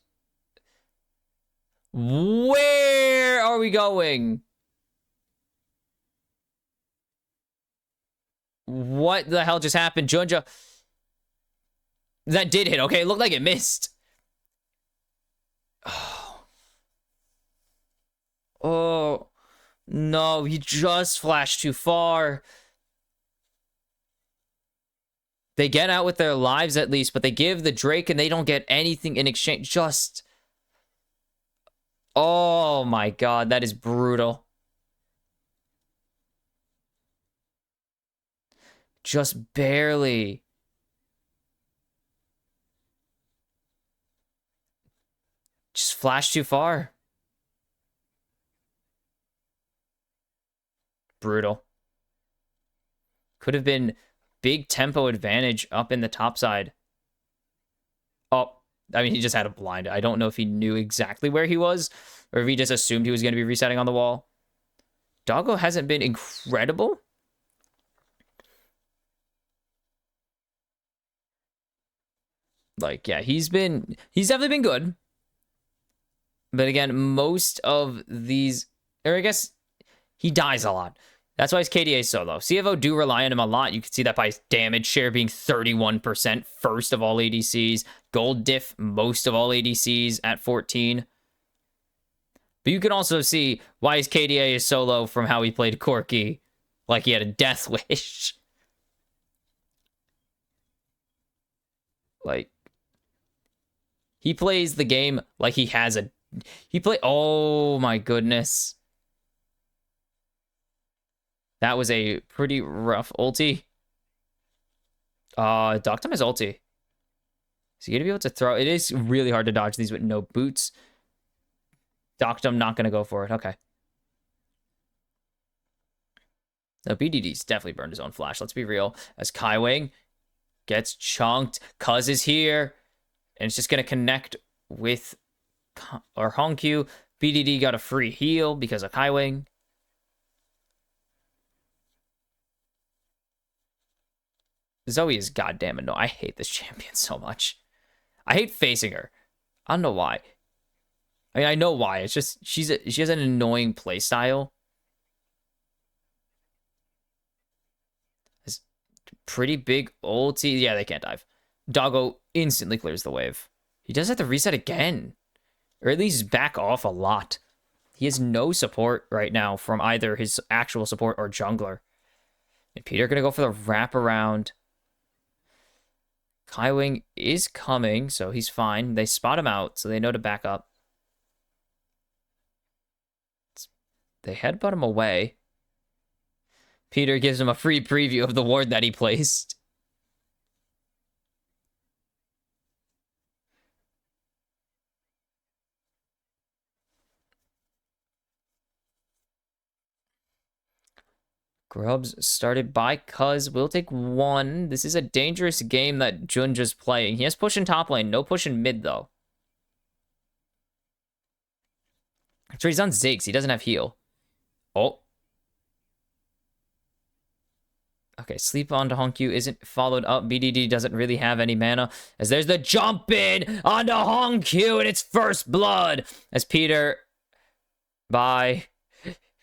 Where are we going? What the hell just happened? Junja. That did hit. Okay, it looked like it missed. Oh. Oh. No, he just flashed too far. They get out with their lives at least, but they give the Drake and they don't get anything in exchange. Just... Oh my god, that is brutal. Just barely. Just flashed too far. Brutal. Could have been big tempo advantage up in the top side. Oh. I mean, he just had a blind. I don't know if he knew exactly where he was, or if he just assumed he was going to be resetting on the wall. Doggo hasn't been incredible. Like, yeah, he's definitely been good. But again, most of these, or I guess he dies a lot. That's why his KDA is so low. CFO do rely on him a lot. You can see that by his damage share being 31%, first of all ADCs. Gold diff, most of all ADCs at 14. But you can also see why his KDA is so low from how he played Corki. Like he had a death wish. Like, he plays the game like he has a... Oh my goodness. That was a pretty rough ulti. Doctum has ulti. Is he going to be able to throw? It is really hard to dodge these with no boots. Doctum not going to go for it. Okay. No, BDD's definitely burned his own flash. Let's be real. As Kaiwing gets chunked. Cuz is here. And it's just going to connect with our Hongq. BDD got a free heal because of Kaiwing. Zoe is goddamn annoying. I hate this champion so much. I hate facing her. I don't know why. I mean, I know why. It's just she has an annoying playstyle. It's pretty big ulti. Yeah, they can't dive. Doggo instantly clears the wave. He does have to reset again. Or at least back off a lot. He has no support right now from either his actual support or jungler. And Peter going to go for the wraparound. Kaiwing is coming, so he's fine. They spot him out, so they know to back up. They headbutt him away. Peter gives him a free preview of the ward that he placed. Grubs started by Cuz. We'll take one. This is a dangerous game that Junja's playing. He has push in top lane. No push in mid, though. So he's on Ziggs. He doesn't have heal. Oh. Okay, sleep onto Hongq isn't followed up. BDD doesn't really have any mana. As there's the jump in onto Hongq and it's first blood. As Peter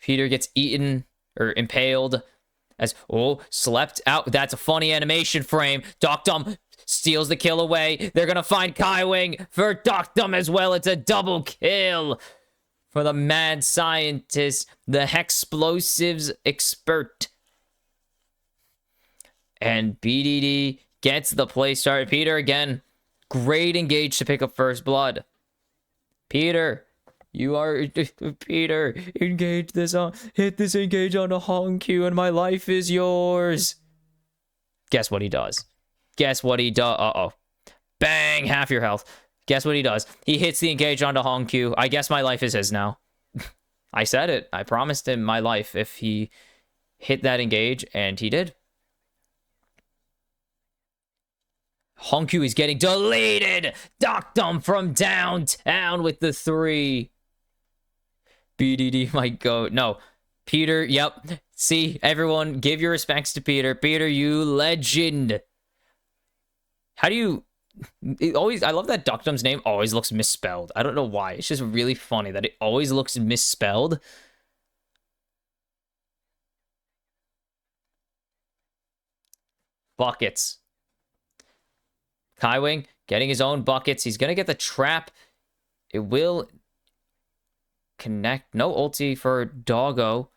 gets eaten or impaled. As, slept out. That's a funny animation frame. Doctum steals the kill away. They're going to find Kaiwing for Doctum as well. It's a double kill for the mad scientist, the Hexplosives expert. And BDD gets the play started. Peter again, great engage to pick up first blood. Peter, Peter, engage this on, hit this engage on a Hongq and my life is yours. Guess what he does? Uh-oh. Bang, half your health. Guess what he does? He hits the engage onto Hongq. I guess my life is his now. I said it. I promised him my life if he hit that engage, and he did. Hongq is getting deleted. Doctum from downtown with the 3. BDD might go. No. Peter, yep. See, everyone, give your respects to Peter. Peter, you legend. How do you... I love that Doctum's name always looks misspelled. I don't know why. It's just really funny that it always looks misspelled. Buckets. Kaiwing getting his own buckets. He's going to get the trap. It will connect. No ulti for Doggo.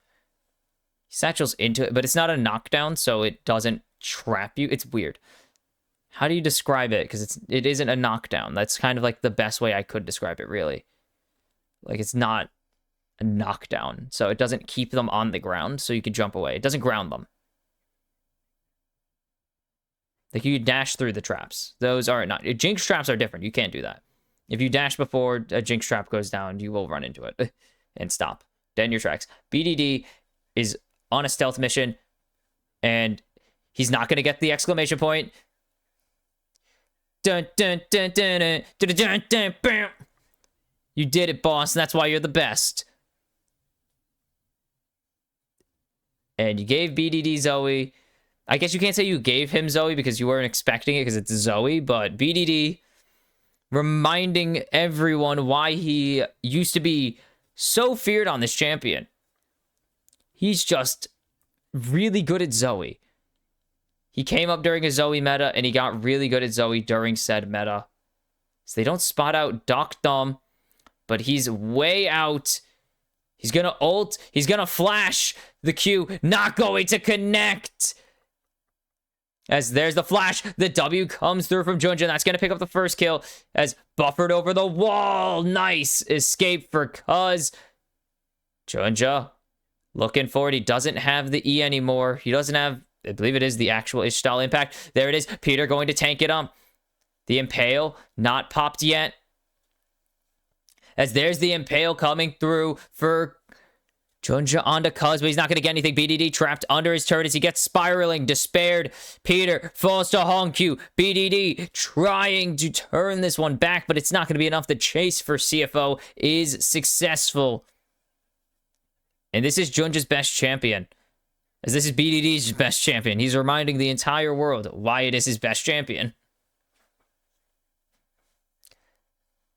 He satchels into it, but it's not a knockdown, so it doesn't trap you. It's weird. How do you describe it? Because it isn't a knockdown. That's kind of like the best way I could describe it, really. Like, it's not a knockdown, so it doesn't keep them on the ground, so you could jump away. It doesn't ground them. Like, you dash through the traps. Those are not... Jinx traps are different. You can't do that. If you dash before a Jinx trap goes down, you will run into it and stop. Dead in your tracks. BDD is on a stealth mission, and he's not going to get the exclamation point. Dun, dun, dun, dun, dun, dun, dun, dun, dun. You did it, boss, and that's why you're the best. And you gave BDD Zoe... I guess you can't say you gave him Zoe because you weren't expecting it because it's Zoe, but BDD reminding everyone why he used to be so feared on this champion. He's just really good at Zoe. He came up during a Zoe meta, and he got really good at Zoe during said meta. So they don't spot out Doc Dumb, but he's way out. He's going to ult. He's going to flash the Q. Not going to connect. As there's the flash. The W comes through from Junja. That's going to pick up the first kill. As buffered over the wall. Nice escape for Cuz. Junja looking forward. He doesn't have the E anymore. He doesn't have, I believe it is the actual Ishtal impact. There it is. Peter going to tank it up. The Impale not popped yet. As there's the Impale coming through for Junja onto Cuz, but he's not going to get anything. BDD trapped under his turret as he gets spiraling, despaired. Peter falls to Hongq. BDD trying to turn this one back, but it's not going to be enough. The chase for CFO is successful. And this is Junja's best champion. As this is BDD's best champion. He's reminding the entire world why it is his best champion.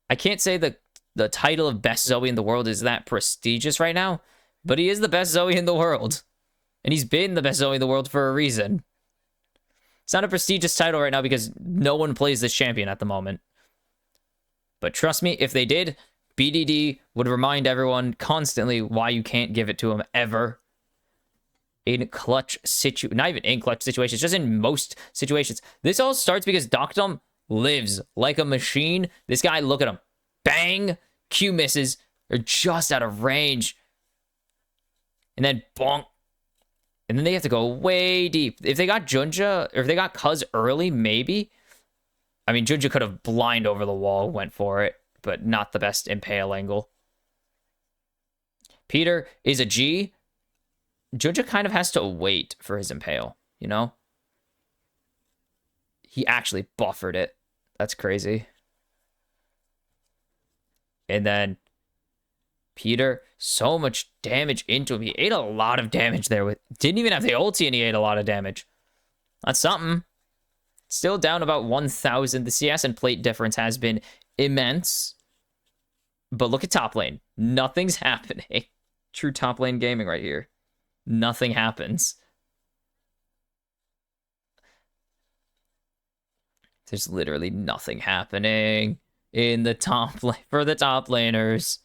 I can't say that the title of best Zoe in the world is that prestigious right now, but he is the best Zoe in the world. And he's been the best Zoe in the world for a reason. It's not a prestigious title right now because no one plays this champion at the moment. But trust me, if they did, BDD would remind everyone constantly why you can't give it to him ever. In clutch not even in clutch situations, just in most situations. This all starts because Doctum lives like a machine. This guy, look at him. Bang! Q misses. They're just out of range. And then bonk. And then they have to go way deep. If they got Junja, or if they got Cuz early, maybe. I mean, Junja could have blind over the wall, went for it, but not the best Impale angle. Peter is a G. Junja kind of has to wait for his Impale, you know? He actually buffered it. That's crazy. And then Peter, so much damage into him. He ate a lot of damage there. Didn't even have the ulti, and he ate a lot of damage. That's something. Still down about 1,000. The CS and plate difference has been immense. But look at top lane. Nothing's happening. True top lane gaming right here. Nothing happens. There's literally nothing happening in the top lane for the top laners.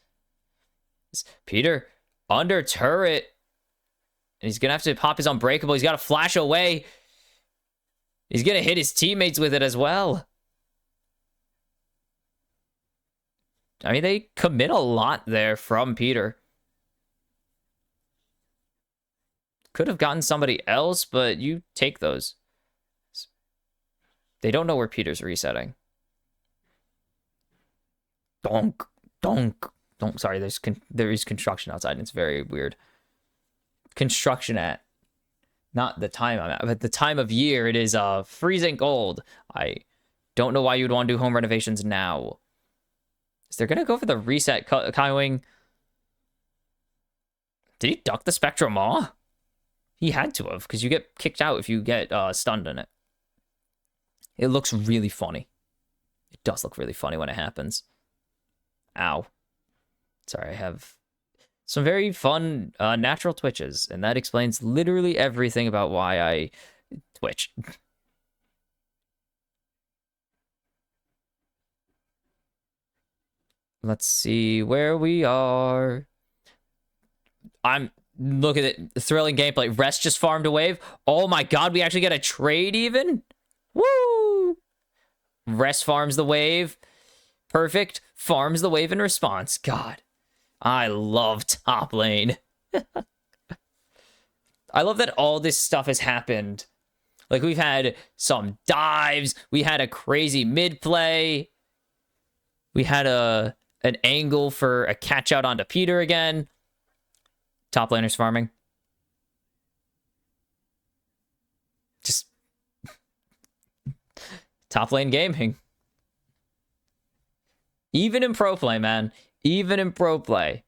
Peter under turret. And he's going to have to pop his Unbreakable. He's got to flash away. He's going to hit his teammates with it as well. I mean, they commit a lot there from Peter. Could have gotten somebody else, but you take those. They don't know where Peter's resetting. Donk, donk, donk. Sorry, there is construction outside, and it's very weird. Construction at not the time I'm at, but the time of year. It is freezing cold. I don't know why you would want to do home renovations now. Is they're gonna go for the reset? Kai Wing. Did he duck the Spectral Maw? He had to have, because you get kicked out if you get stunned in it. It looks really funny. It does look really funny when it happens. Ow. Sorry, I have some very fun natural twitches, and that explains literally everything about why I twitch. Let's see where we are. Look at it. Thrilling gameplay. Rest just farmed a wave. Oh my god, we actually get a trade even? Woo! Rest farms the wave. Perfect. Farms the wave in response. God. I love top lane. I love that all this stuff has happened. Like, we've had some dives. We had a crazy mid play. We had an angle for a catch out onto Peter again. Top laners farming. Just top lane gaming. Even in pro play, man. Even in pro play.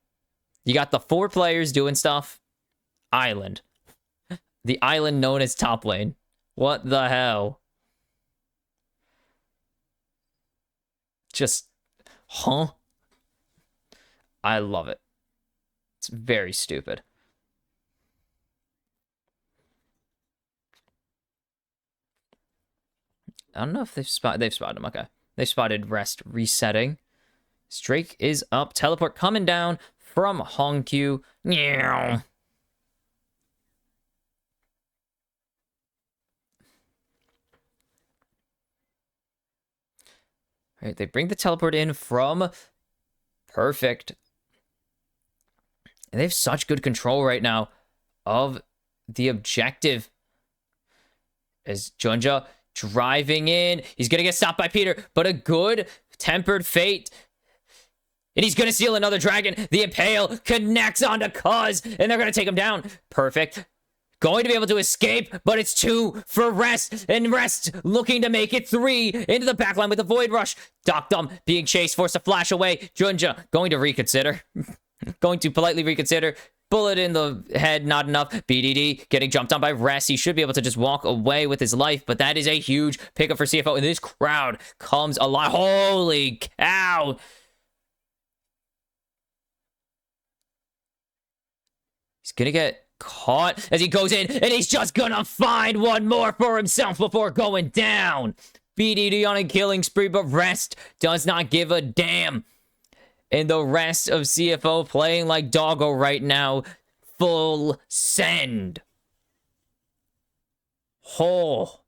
You got the 4 players doing stuff. Island. The island known as top lane. What the hell? Just, huh? I love it. It's very stupid. I don't know if they've spotted him. Okay. They spotted Rest resetting. Drake is up. Teleport coming down from Hongq. Meow. All right, they bring the teleport in from Perfect. And they have such good control right now of the objective. As Junja driving in. He's going to get stopped by Peter, but a good tempered fate. And he's going to steal another dragon. The Impale connects onto Cuz, and they're going to take him down. Perfect. Going to be able to escape, but it's 2 for Rest. And Rest looking to make it 3 into the backline with the Void Rush. Doctum being chased, forced to flash away. Junja going to reconsider. Going to politely reconsider. Bullet in the head, not enough. BDD getting jumped on by Rest. He should be able to just walk away with his life, but that is a huge pickup for CFO. And this crowd comes alive. Holy cow. He's going to get caught as he goes in, and he's just going to find one more for himself before going down. BDD on a killing spree, but Rest does not give a damn. And the rest of CFO playing like doggo right now. Full send. Oh.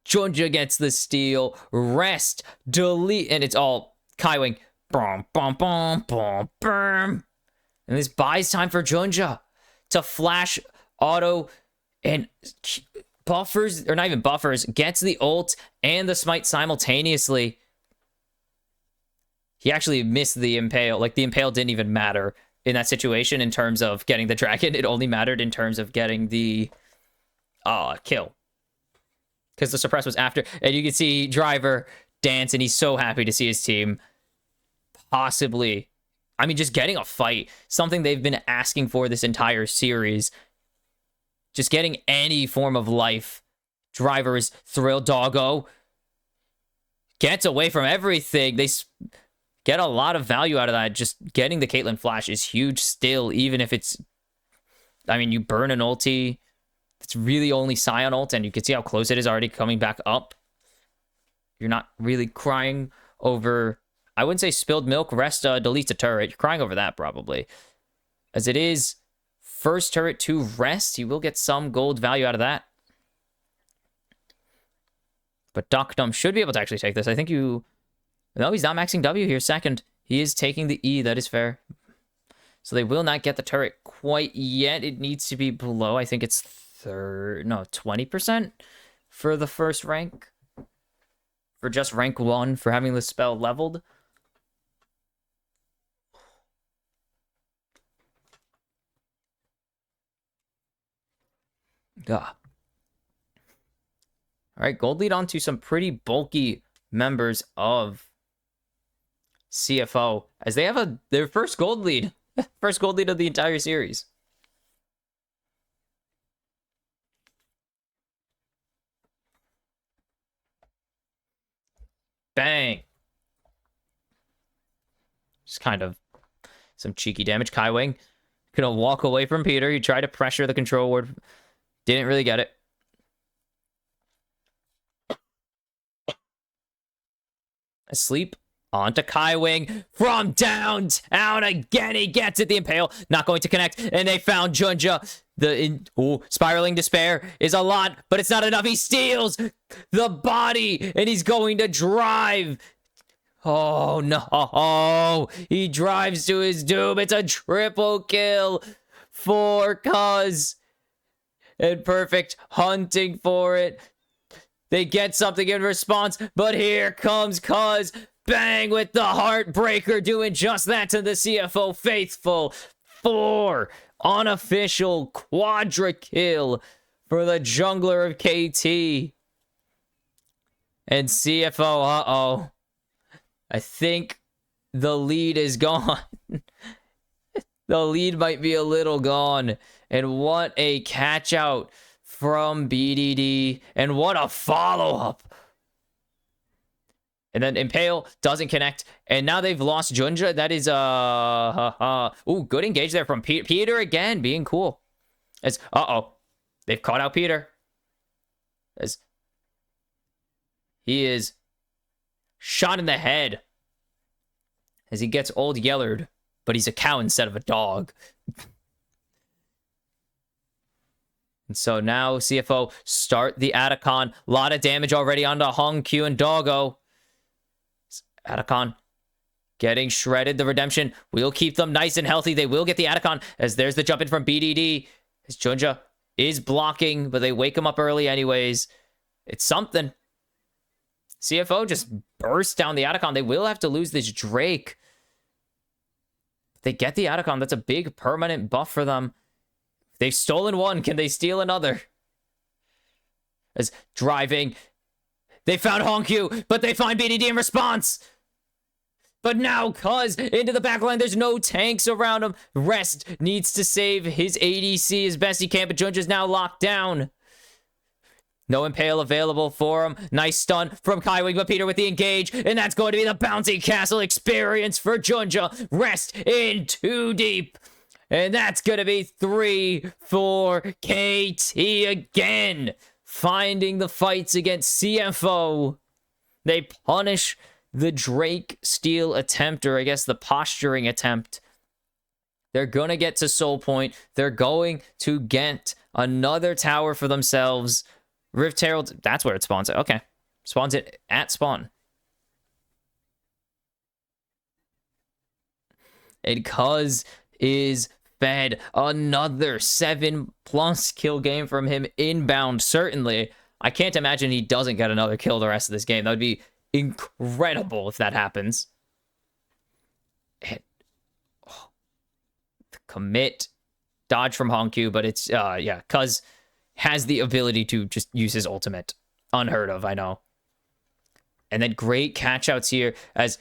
Junja gets the steal. Rest. Delete. And it's all Kaiwing. Bum, bum, bum, bum, bum. And this buys time for Junja to flash auto and buffers, or not even buffers, gets the ult and the smite simultaneously. He actually missed the Impale. Like, the Impale didn't even matter in that situation in terms of getting the dragon. It only mattered in terms of getting the kill. Because the suppress was after. And you can see Driver dance, and he's so happy to see his team possibly, I mean, just getting a fight. Something they've been asking for this entire series. Just getting any form of life. Driver is thrilled. Doggo gets away from everything. They get a lot of value out of that. Just getting the Caitlyn flash is huge still, even if it's, I mean, you burn an ulti. It's really only Scion ult, and you can see how close it is already coming back up. You're not really crying over, I wouldn't say spilled milk. Rest deletes a turret. You're crying over that probably. As it is first turret to Rest. He will get some gold value out of that. But Doctum should be able to actually take this. I think you... No, he's not maxing W here. Second. He is taking the E. That is fair. So they will not get the turret quite yet. It needs to be below. I think it's 20% for the first rank. For just rank 1 for having the spell leveled. All right, gold lead on to some pretty bulky members of CFO, as they have their first gold lead. First gold lead of the entire series. Bang. Just kind of some cheeky damage. Kaiwing gonna walk away from Peter. He tried to pressure the control ward. Didn't really get it. Asleep. On to Kaiwing from downtown again. He gets it. The Impale not going to connect. And they found Junja. Spiraling Despair is a lot, but it's not enough. He steals the body, and he's going to drive. Oh, no. He drives to his doom. It's a triple kill for Cuz. And Perfect hunting for it. They get something in response, but here comes Cuz. Bang with the Heartbreaker, doing just that to the CFO faithful. 4 unofficial quadra kill for the jungler of KT. And CFO, uh-oh. I think the lead is gone. The lead might be a little gone. And what a catch out from BDD. And what a follow-up. And then Impale doesn't connect. And now they've lost Junja. That is, ooh, good engage there from Peter again, being cool. As, they've caught out Peter. As he is shot in the head. As he gets old Yellard. But he's a cow instead of a dog. And so now CFO start the Atacon. A lot of damage already onto Hong Q and Doggo. Atacon getting shredded. The redemption will keep them nice and healthy. They will get the Atacon as there's the jump in from BDD. As Junja is blocking, but they wake him up early anyways. It's something. CFO just burst down the Atacon. They will have to lose this Drake. They get the Atacon. That's a big permanent buff for them. They've stolen one. Can they steal another? As driving. They found Honkyu, but they find BDD in response. But now, cuz into the backline, there's no tanks around him. Rest needs to save his ADC as best he can, but Junja's now locked down. No Impale available for him. Nice stun from Kaiwing, but Peter with the engage. And that's going to be the bouncy castle experience for Junja. Rest in too deep. And that's going to be 3 for KT again. Finding the fights against CFO. They punish the Drake steal attempt, or I guess the posturing attempt. They're going to get to Soul Point. They're going to get another tower for themselves. Rift Herald, that's where it spawns it. Okay. Spawns it at spawn. And Cuz is fed. Another 7+ kill game from him inbound, certainly. I can't imagine he doesn't get another kill the rest of this game. That would be incredible if that happens. And, the commit. Dodge from Honkyu, but it's, yeah, Cuz has the ability to just use his ultimate. Unheard of, I know. And then great catch-outs here as,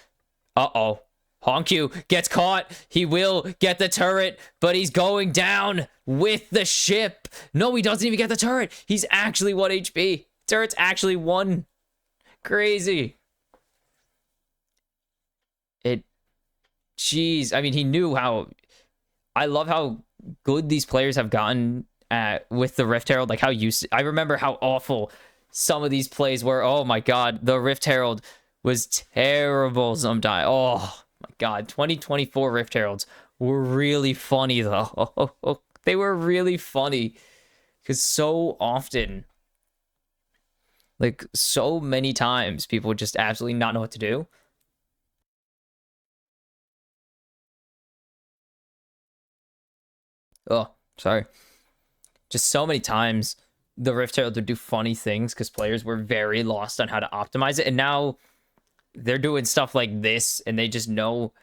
Honkyu gets caught. He will get the turret, but he's going down with the ship. No, he doesn't even get the turret. He's actually 1 HP. Turret's actually 1. Crazy. Jeez. I mean, he knew how... I love how good these players have gotten with the Rift Herald. Like, how used... I remember how awful some of these plays were. Oh, my God. The Rift Herald was terrible sometimes. Oh... my God, 2024 Rift Heralds were really funny, though. They were really funny. Because so often, like, so many times, people would just absolutely not know what to do. Oh, sorry. Just so many times, the Rift Herald would do funny things because players were very lost on how to optimize it. And now... they're doing stuff like this, and they just know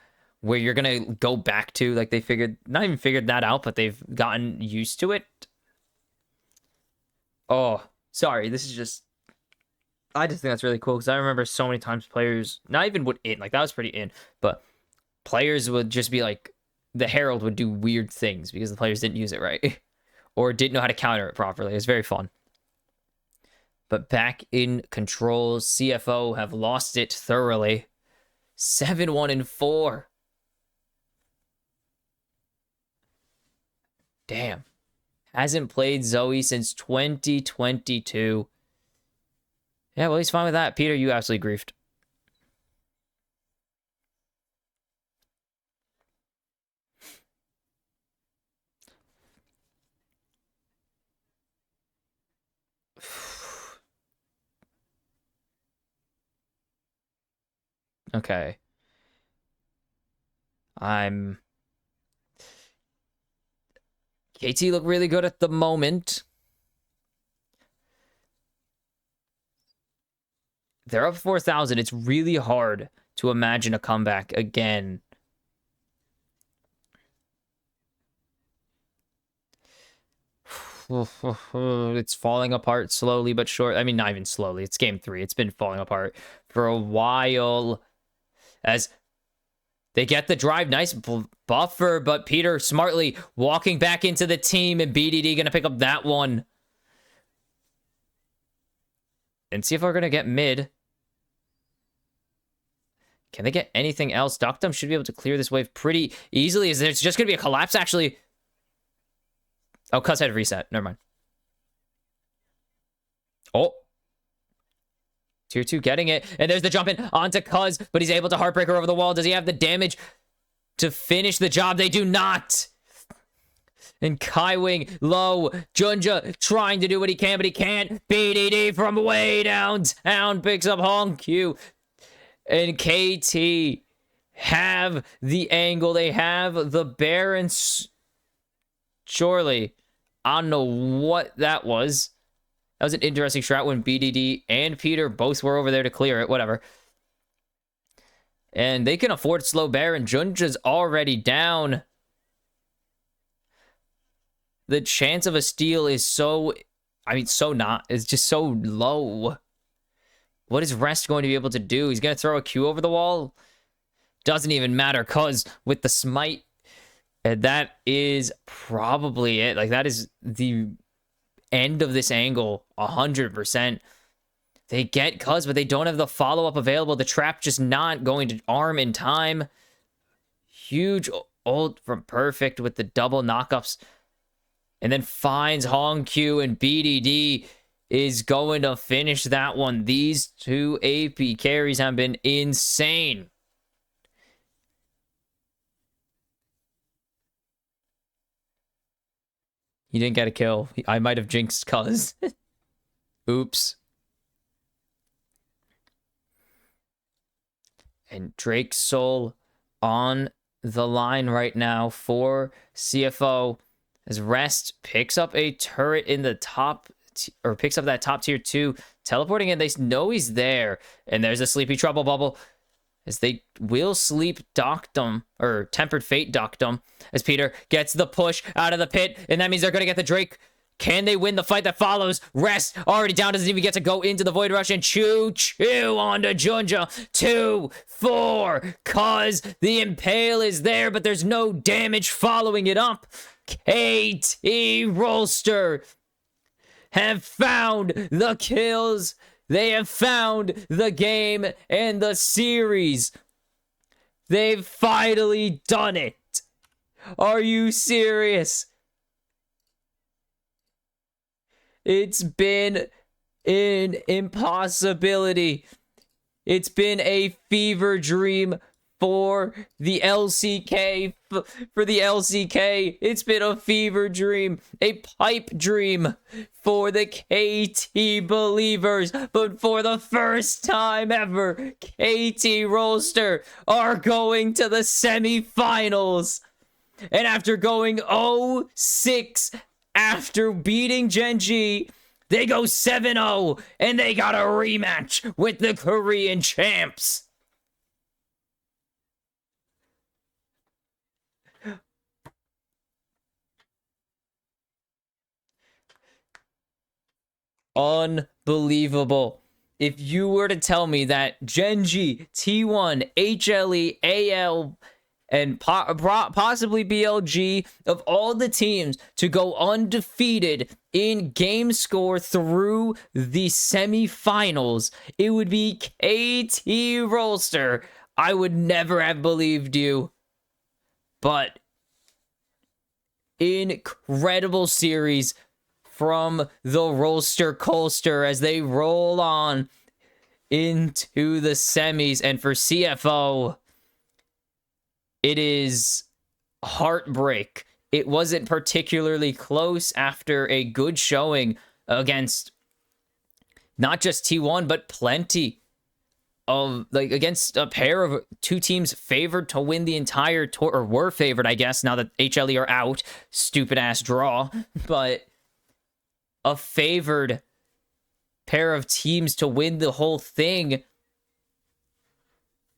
where you're gonna go back to. Like, they not even figured that out, but they've gotten used to it. Oh, sorry. This is just... I just think that's really cool, because I remember so many times players, not even would in, like, that was pretty in, but players would just be like, the Herald would do weird things because the players didn't use it right, or didn't know how to counter it properly. It was very fun. But back in control, CFO have lost it thoroughly. 7-1-4. Damn. Hasn't played Zoe since 2022. Yeah, well, he's fine with that. Peter, you absolutely griefed. Okay. KT look really good at the moment. They're up 4,000. It's really hard to imagine a comeback again. It's falling apart slowly but sure. I mean, not even slowly. It's game 3. It's been falling apart for a while. As they get the drive. Nice buffer, but Peter smartly walking back into the team, and BDD going to pick up that one. And see if we're going to get mid. Can they get anything else? Doctum should be able to clear this wave pretty easily. Is there just going to be a collapse, actually? Oh, Cuz had reset. Never mind. Oh. Tier 2 getting it. And there's the jump in onto Cuz, but he's able to Heartbreaker over the wall. Does he have the damage to finish the job? They do not. And Kaiwing low. Junja trying to do what he can, but he can't. BDD from way downtown picks up Hong Q. And KT have the angle. They have the Baron. Surely. I don't know what that was. That was an interesting strat when BDD and Peter both were over there to clear it. Whatever. And they can afford slow Baron. Junja's already down. The chance of a steal is so... it's just so low. What is Rest going to be able to do? He's going to throw a Q over the wall? Doesn't even matter, cuz with the smite, and that is probably it. Like, that is the end of this angle, 100%. They get cuz, but they don't have the follow-up available. The trap just not going to arm in time. Huge ult from Perfect with the double knockups. And then finds Hong Q, and BDD is going to finish that one. These two AP carries have been insane. He didn't get a kill. I might have jinxed cuz. Oops. And Drake's Soul on the line right now for CFO. As Rest picks up a turret in the top, or picks up that top tier 2, teleporting in. They know he's there. And there's a Sleepy Trouble Bubble. As they will sleep Doctum, or Tempered Fate Doctum, as Peter gets the push out of the pit. And that means they're going to get the Drake. Can they win the fight that follows? Rest already down, doesn't even get to go into the Void Rush, and choo-choo onto Junja. 2-4, cuz the Impale is there, but there's no damage following it up. KT Rolster have found the kills. They have found the game and the series. They've finally done it. Are you serious? It's been an impossibility. It's been a fever dream for the LCK. For the LCK, it's been a fever dream, a pipe dream for the KT believers. But for the first time ever, KT Rolster are going to the semifinals. And after going 0-6 after beating Genji, they go 7-0, and they got a rematch with the Korean champs. Unbelievable. If you were to tell me that Genji, T1, HLE, AL, and possibly BLG, of all the teams to go undefeated in game score through the semifinals, it would be KT Rolster. I would never have believed you. But incredible series from the Rolster Colster as they roll on into the semis. And for CFO, it is heartbreak. It wasn't particularly close after a good showing against not just T1, but plenty of, like, against a pair of two teams favored to win the entire tour, or were favored, I guess, now that HLE are out. Stupid ass draw. But a favored pair of teams to win the whole thing.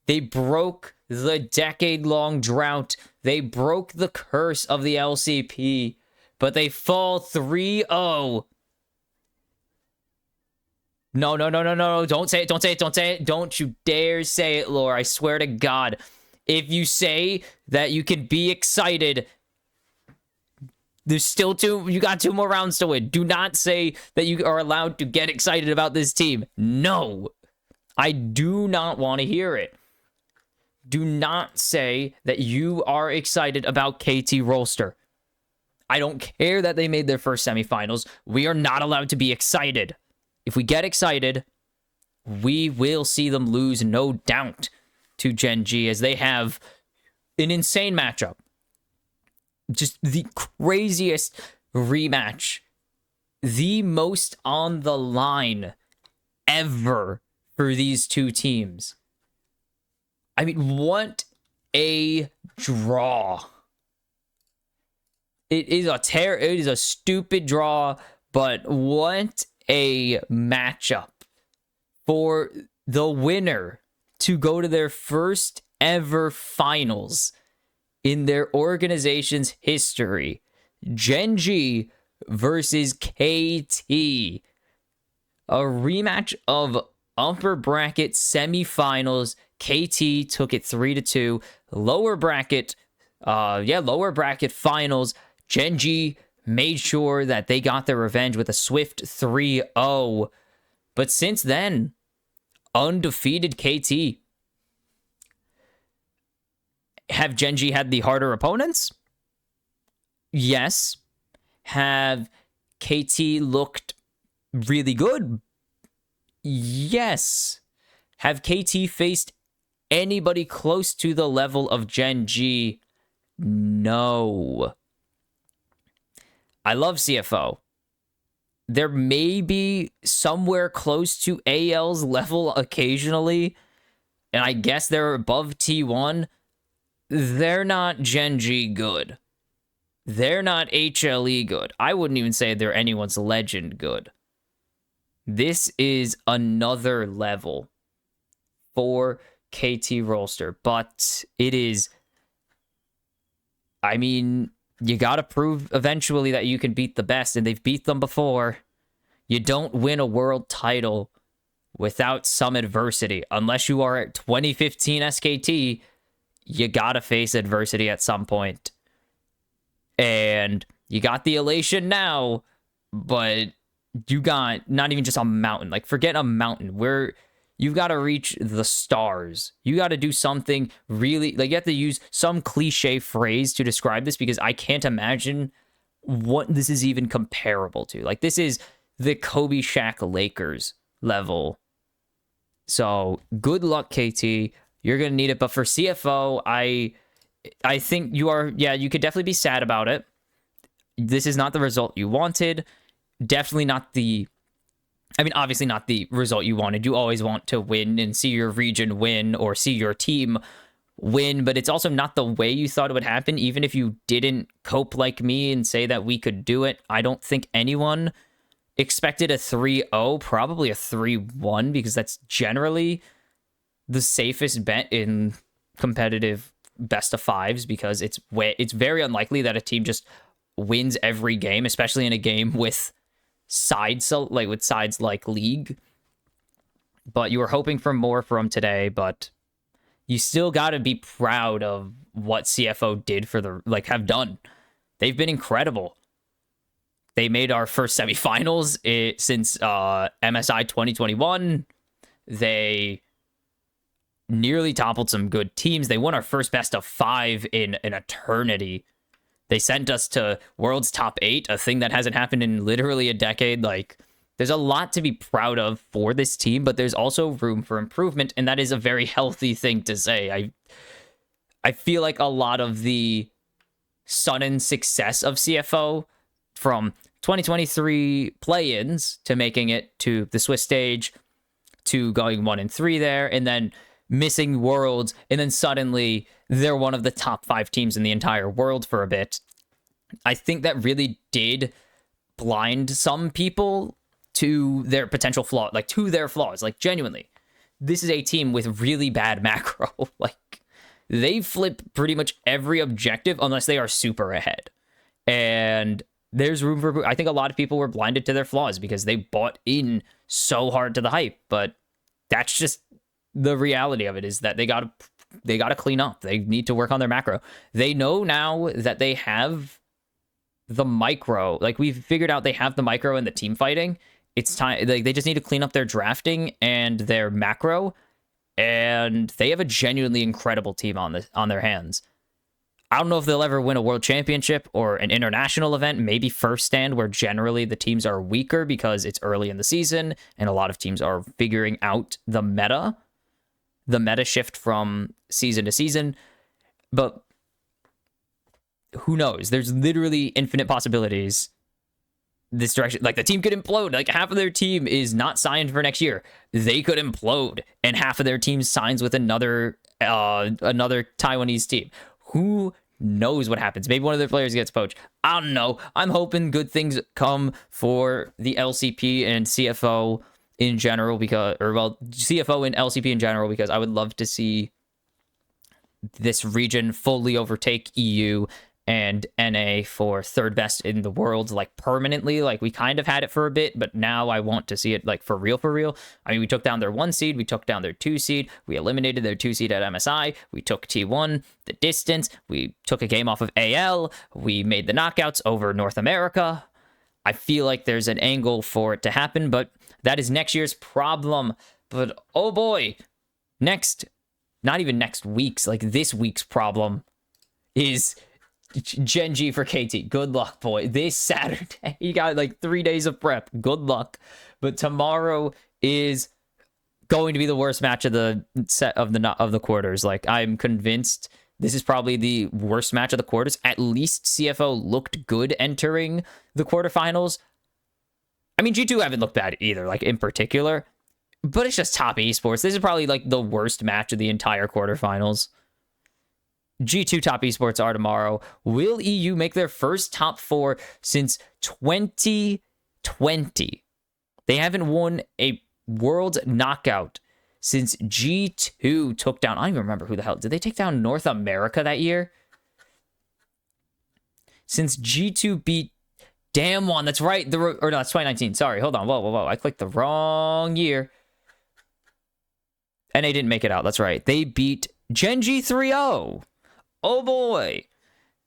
They broke the decade-long drought. They broke the curse of the LCP, but they fall 3-0. No, no, no, no, no. Don't say it. Don't say it. Don't say it. Don't you dare say it, Lore. I swear to God. If you say that you can be excited, there's still you got 2 more rounds to win. Do not say that you are allowed to get excited about this team. No. I do not want to hear it. Do not say that you are excited about KT Rolster. I don't care that they made their first semifinals. We are not allowed to be excited. If we get excited, we will see them lose, no doubt, to Gen G, as they have an insane matchup. Just the craziest rematch. The most on the line ever for these two teams. I mean, what a draw. It is a stupid draw, but what a matchup for the winner to go to their first ever finals in their organization's history. Gen G versus KT. A rematch of upper bracket semifinals. KT took it 3-2. Lower bracket finals. Gen G made sure that they got their revenge with a swift 3-0. But since then, undefeated KT. Have Gen G had the harder opponents? Yes. Have KT looked really good? Yes. Have KT faced anybody close to the level of Gen G? No. I love CFO. There may be somewhere close to AL's level occasionally, and I guess they're above T1. They're not Gen G good. They're not HLE good. I wouldn't even say they're anyone's legend good. This is another level for KT Rolster, but it is, I mean, you got to prove eventually that you can beat the best, and they've beat them before. You don't win a world title without some adversity. Unless you are at 2015 SKT, you got to face adversity at some point. And you got the elation now, but you got not even just a mountain. Like, forget a mountain. You've got to reach the stars. You got to do something really, like, you have to use some cliche phrase to describe this, because I can't imagine what this is even comparable to. Like, this is the Kobe Shaq Lakers level. So good luck, KT. You're going to need it. But for CFO, I think you could definitely be sad about it. This is not the result you wanted. Definitely not obviously not the result you wanted. You always want to win and see your region win or see your team win, but it's also not the way you thought it would happen. Even if you didn't cope like me and say that we could do it, I don't think anyone expected a 3-0, probably a 3-1, because that's generally the safest bet in competitive best of fives, because it's very unlikely that a team just wins every game, especially in a game with sides like League. But you were hoping for more from today, but you still got to be proud of what CFO did have done. They've been incredible. They made our first semifinals since MSI 2021. They nearly toppled some good teams. They won our first best of 5 in an eternity. They sent us to World's Top 8, a thing that hasn't happened in literally a decade. Like, there's a lot to be proud of for this team, but there's also room for improvement, and that is a very healthy thing to say. I feel like a lot of the sudden success of CFO, from 2023 play-ins to making it to the Swiss stage, to going 1-3 there, and then missing Worlds, and then suddenly they're one of the top 5 teams in the entire world for a bit. I think that really did blind some people to their potential flaw, to their flaws. Genuinely, this is a team with really bad macro. They flip pretty much every objective unless they are super ahead. And there's room for, I think a lot of people were blinded to their flaws because they bought in so hard to the hype, but that's just the reality of it, is that they got to clean up. They need to work on their macro. They know now that they have the micro. We've figured out they have the micro and the team fighting. It's time. They just need to clean up their drafting and their macro, and they have a genuinely incredible team on their hands. I don't know if they'll ever win a world championship or an international event, maybe first stand, where generally the teams are weaker because it's early in the season and a lot of teams are figuring out the meta shift from season to season. But who knows? There's literally infinite possibilities this direction. Like, the team could implode. Like, half of their team is not signed for next year. They could implode, and half of their team signs with another Taiwanese team. Who knows what happens? Maybe one of their players gets poached. I don't know. I'm hoping good things come for the LCP and CFO in general, CFO and LCP in general, because I would love to see this region fully overtake EU and NA for third best in the world, like, permanently. Like, we kind of had it for a bit, but now I want to see it, like, for real. I mean, we took down their 1 seed, we took down their 2 seed, we eliminated their 2 seed at MSI, we took T1 the distance, we took a game off of AL, we made the knockouts over North America. I feel like there's an angle for it to happen, but that is next year's problem. But oh boy, not even next week's, like, this week's problem is Gen G for KT. Good luck, boy. This Saturday, you got like 3 days of prep. Good luck. But tomorrow is going to be the worst match of the set of the quarters. Like, I'm convinced this is probably the worst match of the quarters. At least CFO looked good entering the quarterfinals. I mean, G2 haven't looked bad either, like, in particular. But it's just top esports. This is probably like the worst match of the entire quarterfinals. G2 top esports are tomorrow. Will EU make their first top 4 since 2020? They haven't won a world knockout since G2 took down... I don't even remember who the hell... Did they take down North America that year? Since G2 beat Damwon. That's right. Or no, that's 2019. Sorry, hold on. Whoa. I clicked the wrong year. And they didn't make it out. That's right. They beat Gen G 3-0. Oh boy.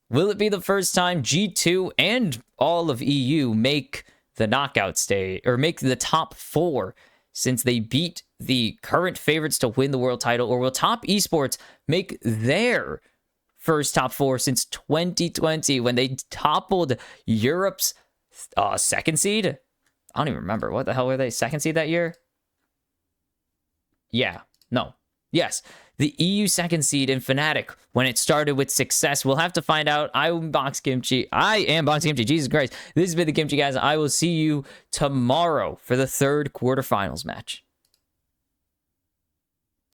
Will it be the first time G2 and all of EU make the knockout stage, or make the top 4 since they beat the current favorites to win the world title? Or will top esports make their first top 4 since 2020 when they toppled Europe's second seed? I don't even remember. What the hell were they? Second seed that year? Yeah. No. Yes. The EU second seed in Fnatic when it started with success. We'll have to find out. I am Box Kimchi. Jesus Christ. This has been the Kimchi, guys. I will see you tomorrow for the third quarterfinals match.